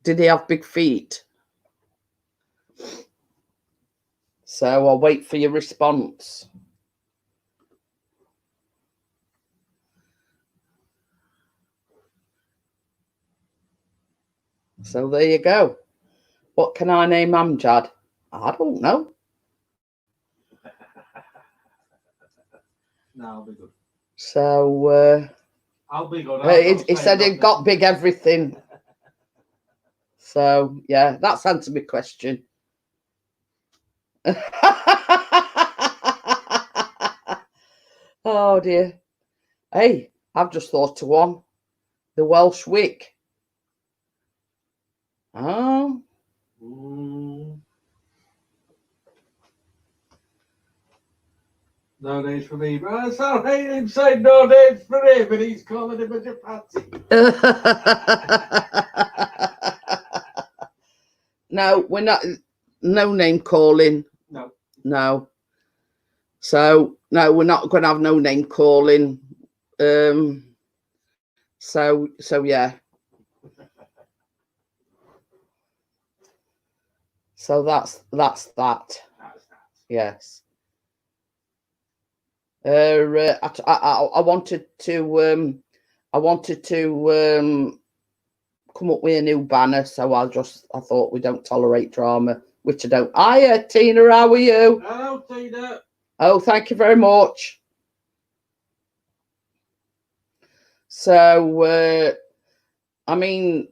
Speaker 1: Did he have big feet? So I'll wait for your response. So there you go. What can I name Amjad? I don't know.
Speaker 2: No, I'll be good.
Speaker 1: So
Speaker 2: I'll be good.
Speaker 1: he said it got big everything. So yeah, that's answered my question. Oh dear. Hey, I've just thought of one. The Welsh Wick. Oh.
Speaker 2: No names for me, but that's all right. Him saying no names for him, and he's calling him a chapati.
Speaker 1: No, we're not. No name calling. No. So no, we're not going to have no name calling. So yeah. So that's that. Yes. I wanted to come up with a new banner, so I thought we don't tolerate drama, which I don't. Hiya, Tina, how are you?
Speaker 2: Hello, Tina.
Speaker 1: Oh, thank you very much. So, I mean,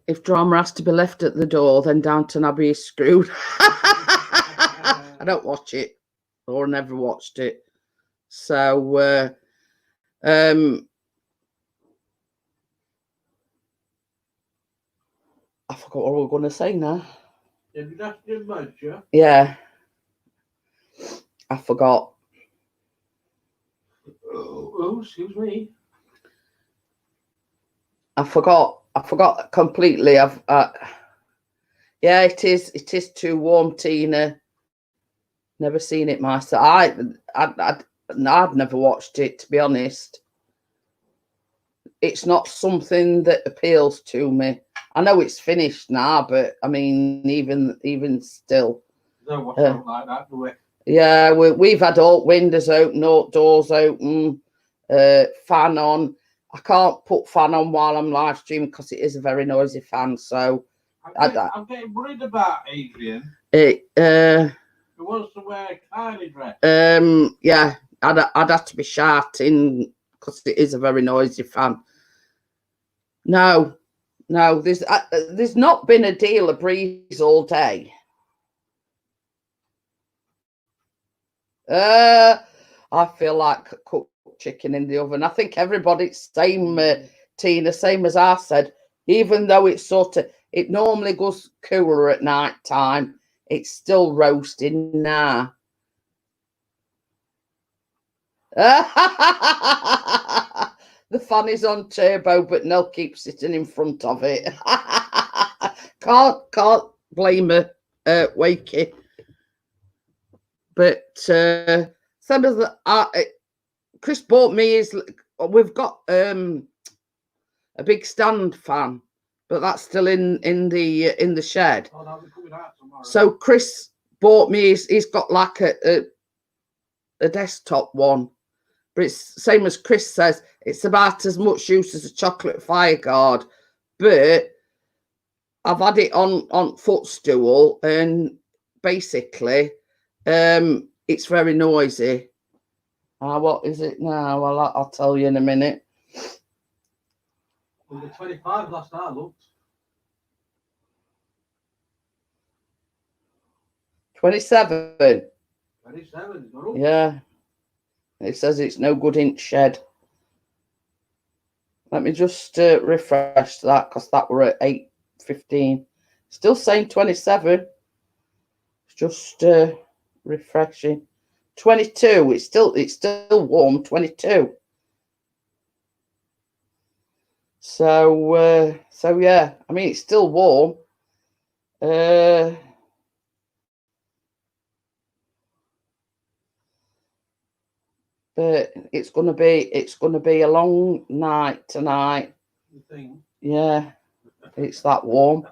Speaker 1: if drama has to be left at the door, then Downton Abbey is screwed. I don't watch it, or never watched it. So, I forgot what we were going to say now. Yeah, I forgot.
Speaker 2: Oh, excuse me.
Speaker 1: I forgot completely. Yeah, it is too warm, Tina. Never seen it myself. I'd never watched it, to be honest. It's not something that appeals to me. I know it's finished now, but I mean, even still.
Speaker 2: Don't watch something like that, do we?
Speaker 1: Yeah, we've had all windows open, all doors open, fan on. I can't put fan on while I'm live streaming because it is a very noisy fan. So
Speaker 2: I'm getting worried about Adrian.
Speaker 1: Who
Speaker 2: wants to wear a Kylie dress?
Speaker 1: Yeah, I'd have to be shouting because it is a very noisy fan. No, there's not been a deal of breeze all day. I feel like cooked chicken in the oven. I think everybody's same, Tina, same as I said. Even though it's it normally goes cooler at night time, It's still roasting now. The fan is on turbo, but Nell keeps sitting in front of it. Can't blame her, Wakey. But some of the Chris bought me we've got a big stand fan, but that's still in the shed.
Speaker 2: Oh, that'll be coming out tomorrow.
Speaker 1: So Chris bought me. He's got like a desktop one, but it's same as Chris says. It's about as much use as a chocolate fire guard, but I've had it on footstool, and basically, it's very noisy. What is it now? Well, I'll tell you in a minute.
Speaker 2: Well, the 25 last I looked.
Speaker 1: 27.
Speaker 2: 27. No.
Speaker 1: Yeah. It says it's no good in shed. Let me just refresh that, because that were at 8:15. Still saying 27. It's just refreshing. 22. It's still warm. 22. So yeah. I mean, it's still warm. But it's gonna be a long night tonight.
Speaker 2: You think?
Speaker 1: Yeah, it's that warm.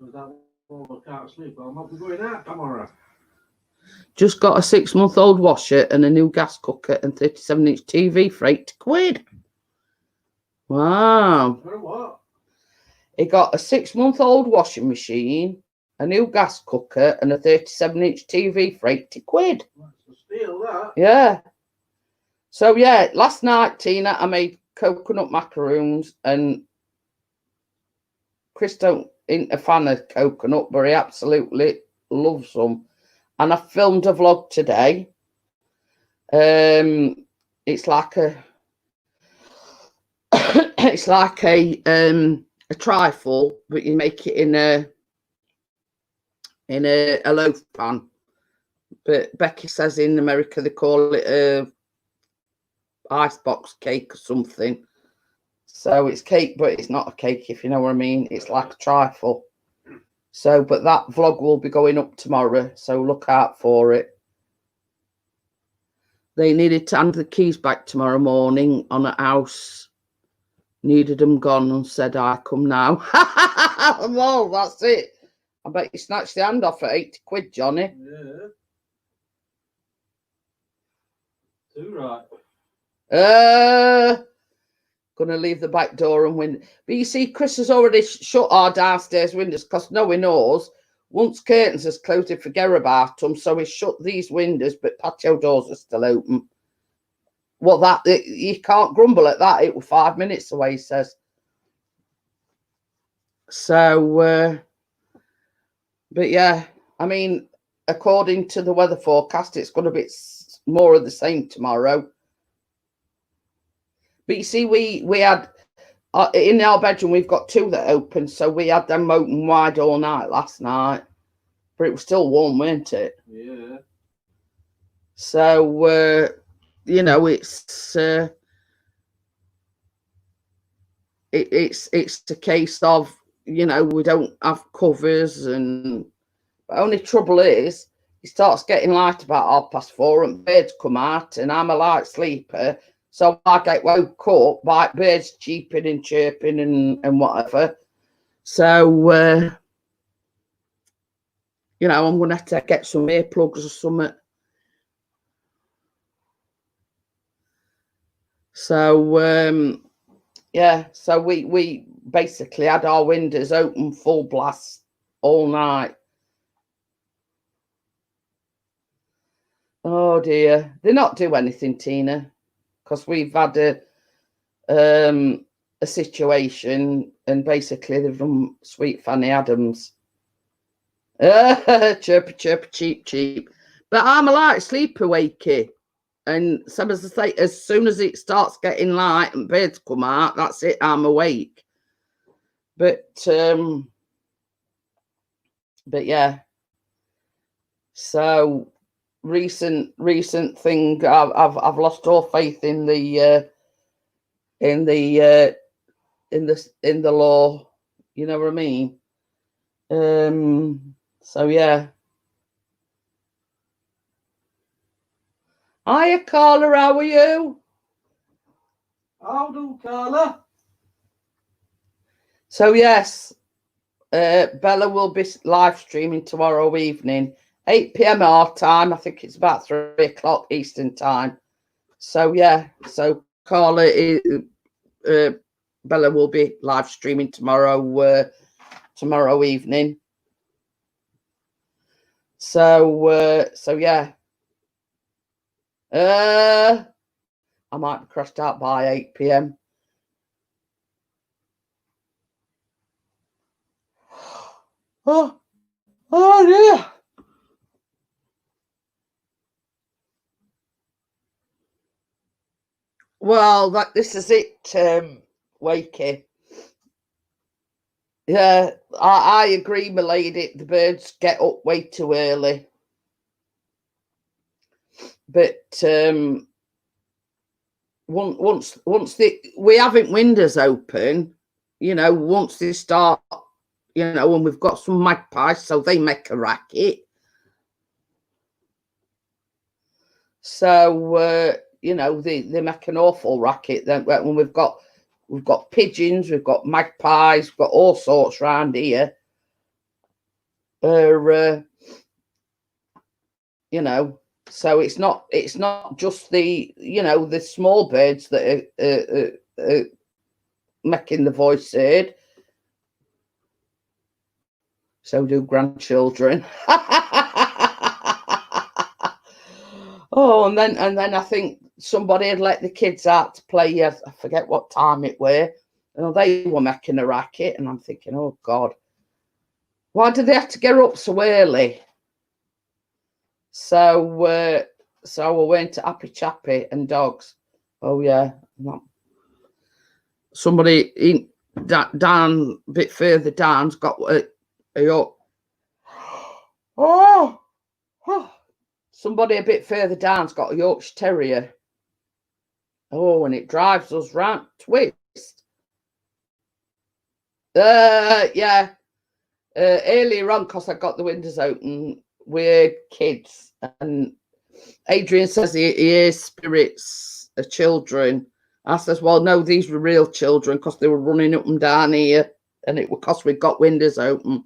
Speaker 2: That warm, I can't sleep. I'll not be going out tomorrow.
Speaker 1: Just got a 6-month-old washer and a new gas cooker and 37-inch TV for £80. Wow.
Speaker 2: For what?
Speaker 1: He got a 6-month-old washing machine, a new gas cooker, and a 37-inch TV for £80.
Speaker 2: That's a steal, that.
Speaker 1: Yeah. So yeah, last night, Tina, I made coconut macaroons, and Chris ain't a fan of coconut, but he absolutely loves them. And I filmed a vlog today. It's like a it's like a trifle, but you make it in a loaf pan. But Becky says in America they call it a icebox cake or something. So it's cake, but it's not a cake, if you know what I mean. It's like a trifle. So, but that vlog will be going up tomorrow, so look out for it. They needed to hand the keys back tomorrow morning on a house. Needed them gone and said, I come now. Well, that's it. I bet you snatched the hand off at £80, Johnny.
Speaker 2: Yeah. Too right.
Speaker 1: Gonna leave the back door and window. But you see, Chris has already shut our downstairs windows, because no one knows. Once curtains is closed, he forget about them, so he shut these windows, but patio doors are still open. Well, you can't grumble at that. It was 5 minutes away, he says. So, but yeah, I mean, according to the weather forecast, it's going to be more of the same tomorrow. But you see, we had, in our bedroom, we've got 2 that open, so we had them open wide all night last night. But it was still warm, weren't it?
Speaker 2: Yeah.
Speaker 1: So, you know, it's a case of, you know, we don't have covers, and the only trouble is it starts getting light about 4:30 and birds come out, and I'm a light sleeper. So I get woke up by birds cheeping and chirping and whatever. So, you know, I'm going to have to get some earplugs or something. So, yeah, so we basically had our windows open full blast all night. Oh, dear. They not do anything, Tina. Because we've had a situation, and basically they've done Sweet Fanny Adams. Chirpy, chirpy, cheep, cheep. But I'm a light sleeper, Wakey. And some as I say, as soon as it starts getting light and birds come out, that's it, I'm awake. But But yeah, so recent thing, I've lost all faith in the in the law. You know what I mean? So yeah. Hiya, Carla. How are you?
Speaker 2: How do, Carla?
Speaker 1: So yes, Bella will be live streaming tomorrow evening, 8 p.m. our time. I think it's about 3 o'clock Eastern time. So yeah, so Carla, Bella will be live streaming tomorrow evening. So yeah, I might be crashed out by 8 p.m. Oh dear. Well, this is it, Wakey. Yeah, I agree, my lady. The birds get up way too early. But once we haven't windows open, you know, once they start, you know, and we've got some magpies, so they make a racket. So you know, they make an awful racket. Then when we've got pigeons, we've got magpies, we've got all sorts around here. You know, so it's not just the, you know, the small birds that are making the voice heard. So do grandchildren. Oh, and then I think somebody had let the kids out to play. I forget what time it were. And they were making a racket, and I'm thinking, oh God, why do they have to get up so early? So I went to Happy Chappy and Dogs. Oh yeah, somebody down a bit further down's got a oh. Somebody a bit further down's got a Yorkshire Terrier. Oh, and it drives us round twist. Yeah. Earlier on, because I got the windows open, we're kids, and Adrian says he hears spirits of children. I says, well, no, these were real children because they were running up and down here, and it was because we got windows open.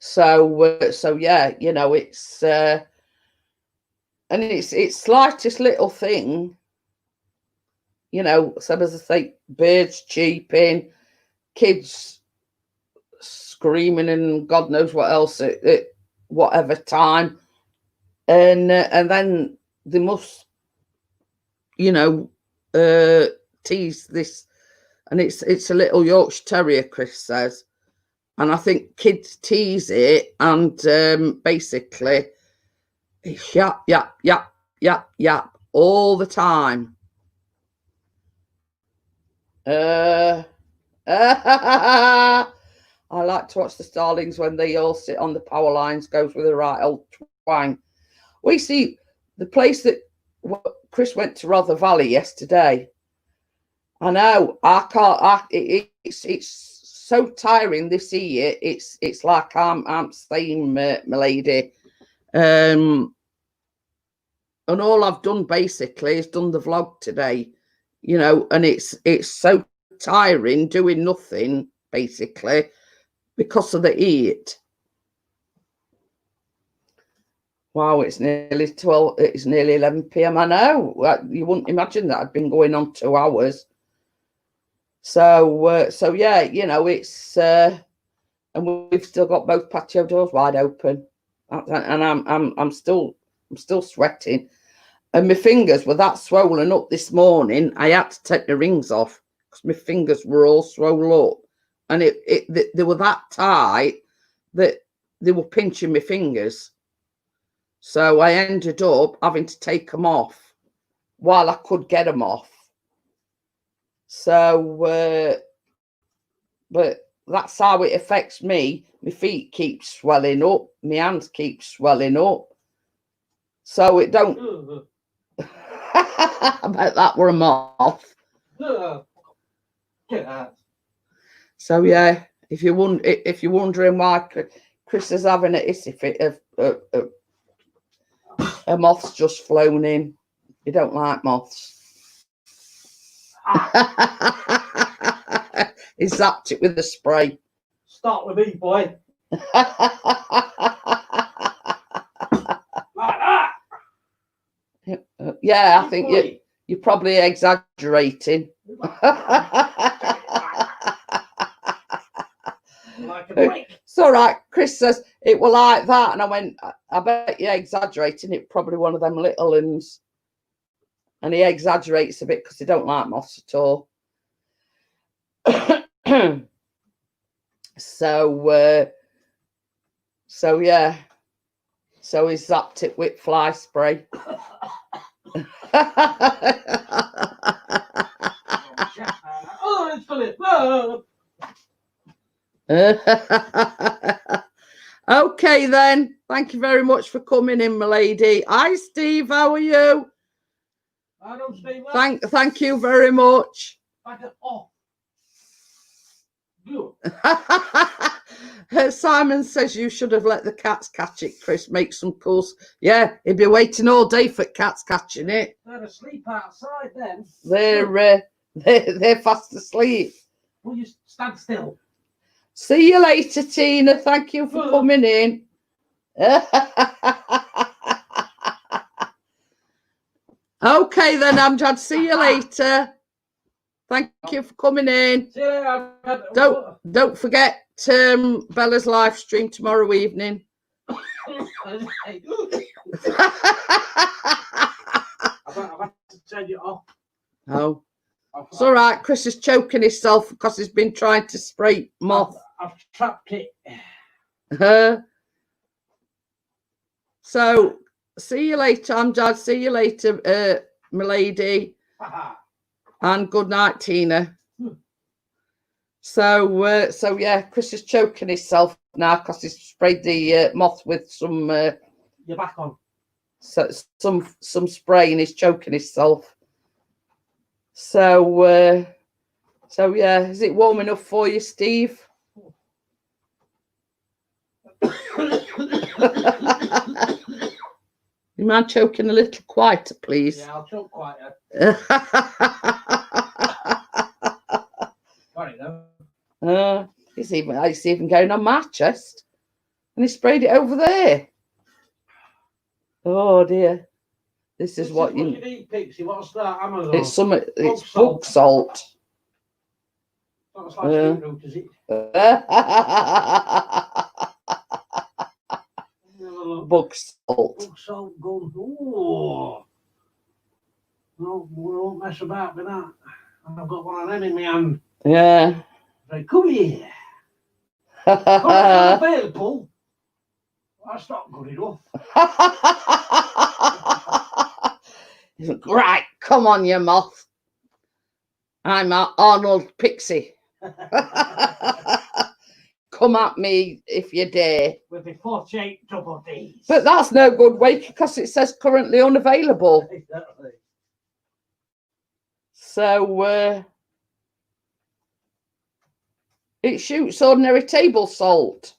Speaker 1: So yeah, you know, it's and it's slightest little thing, you know. So as I say, birds cheeping, kids screaming, and God knows what else at whatever time, and then they must, you know, tease this, and it's a little Yorkshire Terrier, Chris says. And I think kids tease it, and basically, yap, yap, yap, yap, yap all the time. I like to watch the starlings when they all sit on the power lines, goes with a right old twang. We see the place that Chris went to Rother Valley yesterday. I know, I can't. It's so tiring this year. It's like I'm saying, my lady, and all I've done basically is done the vlog today, you know, and it's so tiring doing nothing basically because of the heat. Wow, it's nearly 12. It's nearly 11 p.m. I know. You wouldn't imagine that I'd been going on 2 hours. So yeah, you know, it's and we've still got both patio doors wide open, and I'm still sweating, and my fingers were that swollen up this morning. I had to take the rings off because my fingers were all swollen up, and they were that tight that they were pinching my fingers. So I ended up having to take them off while I could get them off. So but that's how it affects me. My feet keep swelling up, my hands keep swelling up. So it don't. I bet that were a moth. So yeah, if you're wondering why Chris is having a hissy fit of a moth's just flown in. You don't like moths. He zapped it with a spray.
Speaker 2: Start with me, boy. Like that.
Speaker 1: Yeah, I think you're probably exaggerating.
Speaker 2: Like a brick.
Speaker 1: It's all right. Chris says it were like that, and I went, I bet you're exaggerating. It probably one of them little ones, and he exaggerates a bit because he don't like moths at all. So yeah, so he zapped it with fly spray.
Speaker 2: Oh, it's got it.
Speaker 1: Okay then, thank you very much for coming in, my lady. Hi Steve, how are you?
Speaker 2: I don't stay
Speaker 1: Thank you very much.
Speaker 2: Oh. Good.
Speaker 1: Simon says you should have let the cats catch it, Chris. Make some calls. Yeah, he'd be waiting all day for cats catching it.
Speaker 2: They're asleep outside then.
Speaker 1: They're fast asleep.
Speaker 2: Will you stand still?
Speaker 1: See you later, Tina. Thank you for coming in. Okay then, Amjad. See you later. Thank you for coming in. Don't forget Bella's live stream tomorrow evening.
Speaker 2: I've had to turn it off.
Speaker 1: Oh, it's all right. Chris is choking himself because he's been trying to spray moth.
Speaker 2: I've trapped it.
Speaker 1: So, see you later, Amjad. See you later, my lady. And good night, Tina. So yeah, Chris is choking himself now because he's sprayed the moth with some.
Speaker 2: You're back on.
Speaker 1: So some spray and he's choking himself. So yeah, is it warm enough for you, Steve? You mind choking a little quieter, please?
Speaker 2: Yeah, I'll choke quieter.
Speaker 1: It's even going on my chest, and he sprayed it over there. Oh dear, this is what you
Speaker 2: need, Pixie. What's that? Amazon.
Speaker 1: It's bug salt.
Speaker 2: That's like beetroot, is it?
Speaker 1: Bug salt.
Speaker 2: Bug salt gum. Ooh. No, we won't mess about with that. I've got one of them in my hand.
Speaker 1: Yeah.
Speaker 2: Right, come here. Available. That's not good enough.
Speaker 1: Right, come on, you moth. I'm Arnold Pixie. Come at me if you dare.
Speaker 2: With the 48 double Ds.
Speaker 1: But that's no good, Wakey, because it says currently unavailable.
Speaker 2: Exactly.
Speaker 1: So it shoots ordinary table salt.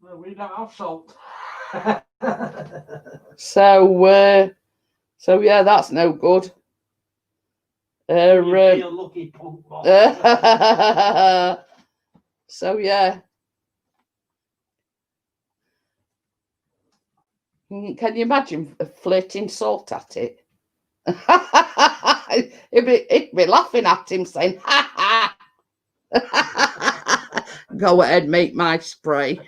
Speaker 2: Well, we don't have salt.
Speaker 1: So yeah, that's no good.
Speaker 2: You lucky punk boss.
Speaker 1: So yeah. Can you imagine flirting salt at it? It'd be laughing at him saying, ha ha. Go ahead, make my spray.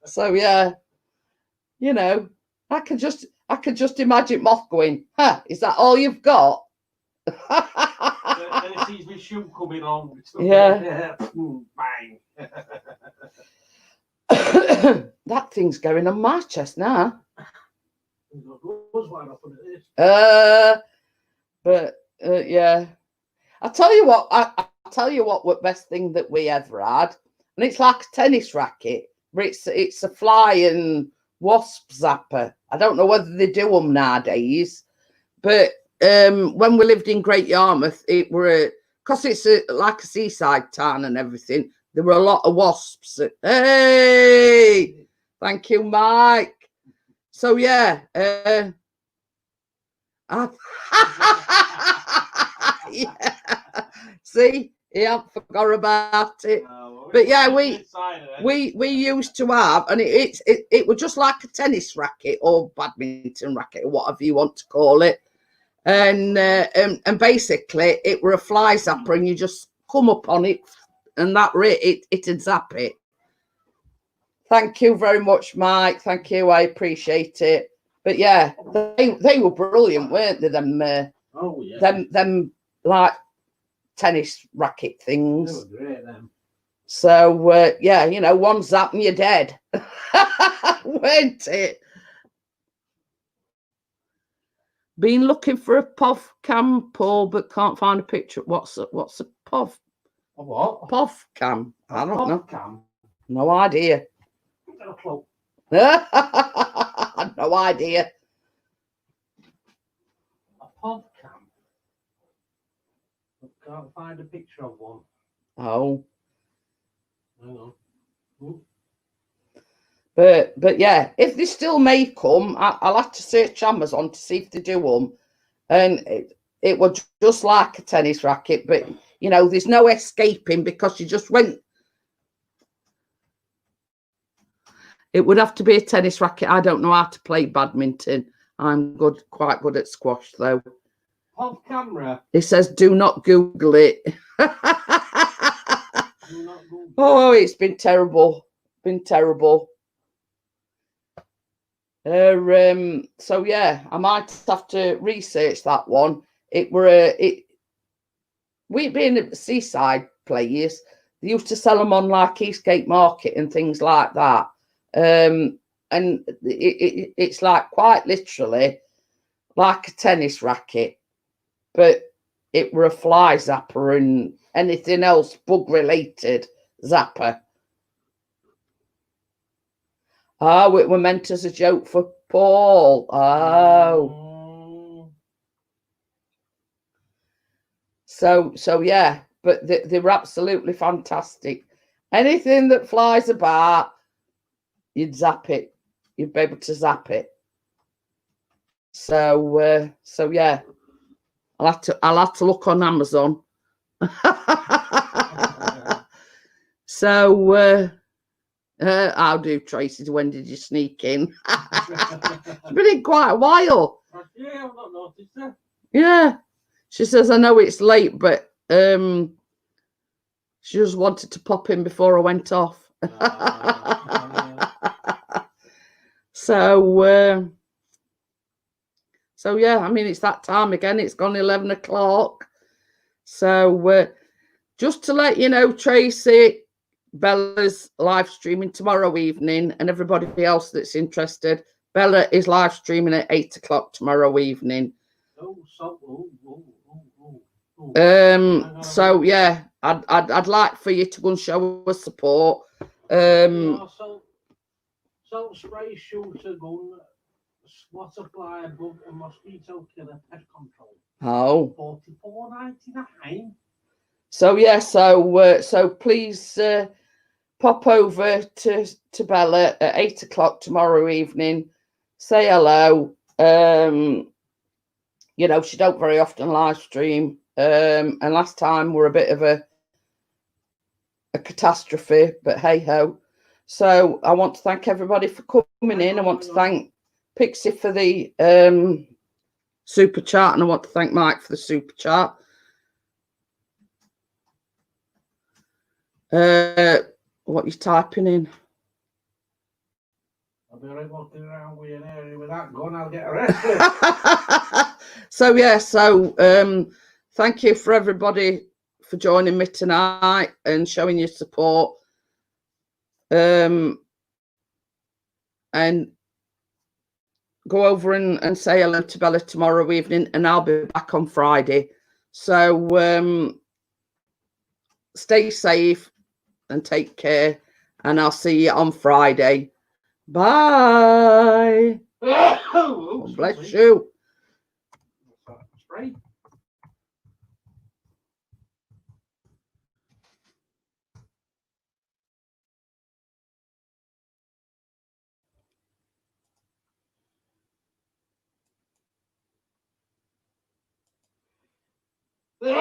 Speaker 1: So yeah, you know, I could just imagine moth going, huh, is that all you've got?
Speaker 2: And it sees me shoot coming on.
Speaker 1: Yeah.
Speaker 2: Bang.
Speaker 1: That thing's going on my chest now.
Speaker 2: doors wide open at this.
Speaker 1: Yeah. I'll tell you what. I'll tell you what best thing that we ever had, and it's like a tennis racket, but it's a flying wasp zapper. I don't know whether they do them nowadays, but when we lived in Great Yarmouth, it were because it's like a seaside town and everything. There were a lot of wasps. Hey, thank you, Mike. So yeah, yeah. See, yeah, forgot about it. But yeah, we used to have, and it was just like a tennis racket or badminton racket or whatever you want to call it, and basically it were a fly zapper, and you just come up on it, and that it'd zap it. Thank you very much, Mike. Thank you, I appreciate it. But yeah, they were brilliant, weren't they? Them like tennis racket things.
Speaker 2: They were great, them.
Speaker 1: So yeah, you know, one zap and you're dead. Weren't it? Been looking for a POV cam, Paul, but can't find a picture. What's a POV?
Speaker 2: A what?
Speaker 1: POV cam. I don't know.
Speaker 2: Cam?
Speaker 1: No idea.
Speaker 2: No clue.
Speaker 1: No idea.
Speaker 2: A POV cam? I can't find a picture of one.
Speaker 1: Oh.
Speaker 2: Hang on. Ooh.
Speaker 1: But yeah, if they still may come, I'll have to search Amazon to see if they do them. And it was just like a tennis racket, but you know, there's no escaping because you just went. It would have to be a tennis racket. I don't know how to play badminton. I'm quite good at squash though.
Speaker 2: POV camera.
Speaker 1: It says, "Do not Google it."
Speaker 2: Do not Google.
Speaker 1: Oh, it's been terrible. Been terrible. So yeah, I might have to research that one. We being at seaside place, they used to sell them on like Eastgate Market and things like that. And it's like quite literally like a tennis racket, but it were a fly zapper and anything else bug related zapper. Oh, it were meant as a joke for Paul. Oh. So yeah, but they were absolutely fantastic. Anything that flies about, you'd zap it. You'd be able to zap it. So yeah, I'll have to look on Amazon. So how do, Tracy? When did you sneak in? It's been in quite a while.
Speaker 2: Yeah, I've not noticed that.
Speaker 1: Yeah. She says, I know it's late, but she just wanted to pop in before I went off. So yeah, I mean, it's that time again. It's gone 11 o'clock. So just to let you know, Tracy, Bella's live streaming tomorrow evening, and everybody else that's interested, Bella is live streaming at 8 o'clock tomorrow evening. So yeah, I'd like for you to go and show us support.
Speaker 2: Salt spray, shooter gun, water fly, bug, and mosquito killer, pest control.
Speaker 1: Oh.
Speaker 2: $44.99.
Speaker 1: So yeah, so please pop over to Bella at 8 o'clock tomorrow evening. Say hello. You know, she don't very often live stream. And last time were a bit of a catastrophe, but hey ho. So I want to thank everybody for coming in. I want to thank Pixie for the super chat, and I want to thank Mike for the super chat. What you typing in?
Speaker 2: I'll be right walking around with an area with that gun, I'll get arrested.
Speaker 1: So yeah, so thank you for everybody for joining me tonight and showing your support. And go over and say hello to Bella tomorrow evening, and I'll be back on Friday. So stay safe and take care, and I'll see you on Friday. Bye.
Speaker 2: Oh,
Speaker 1: Bless you.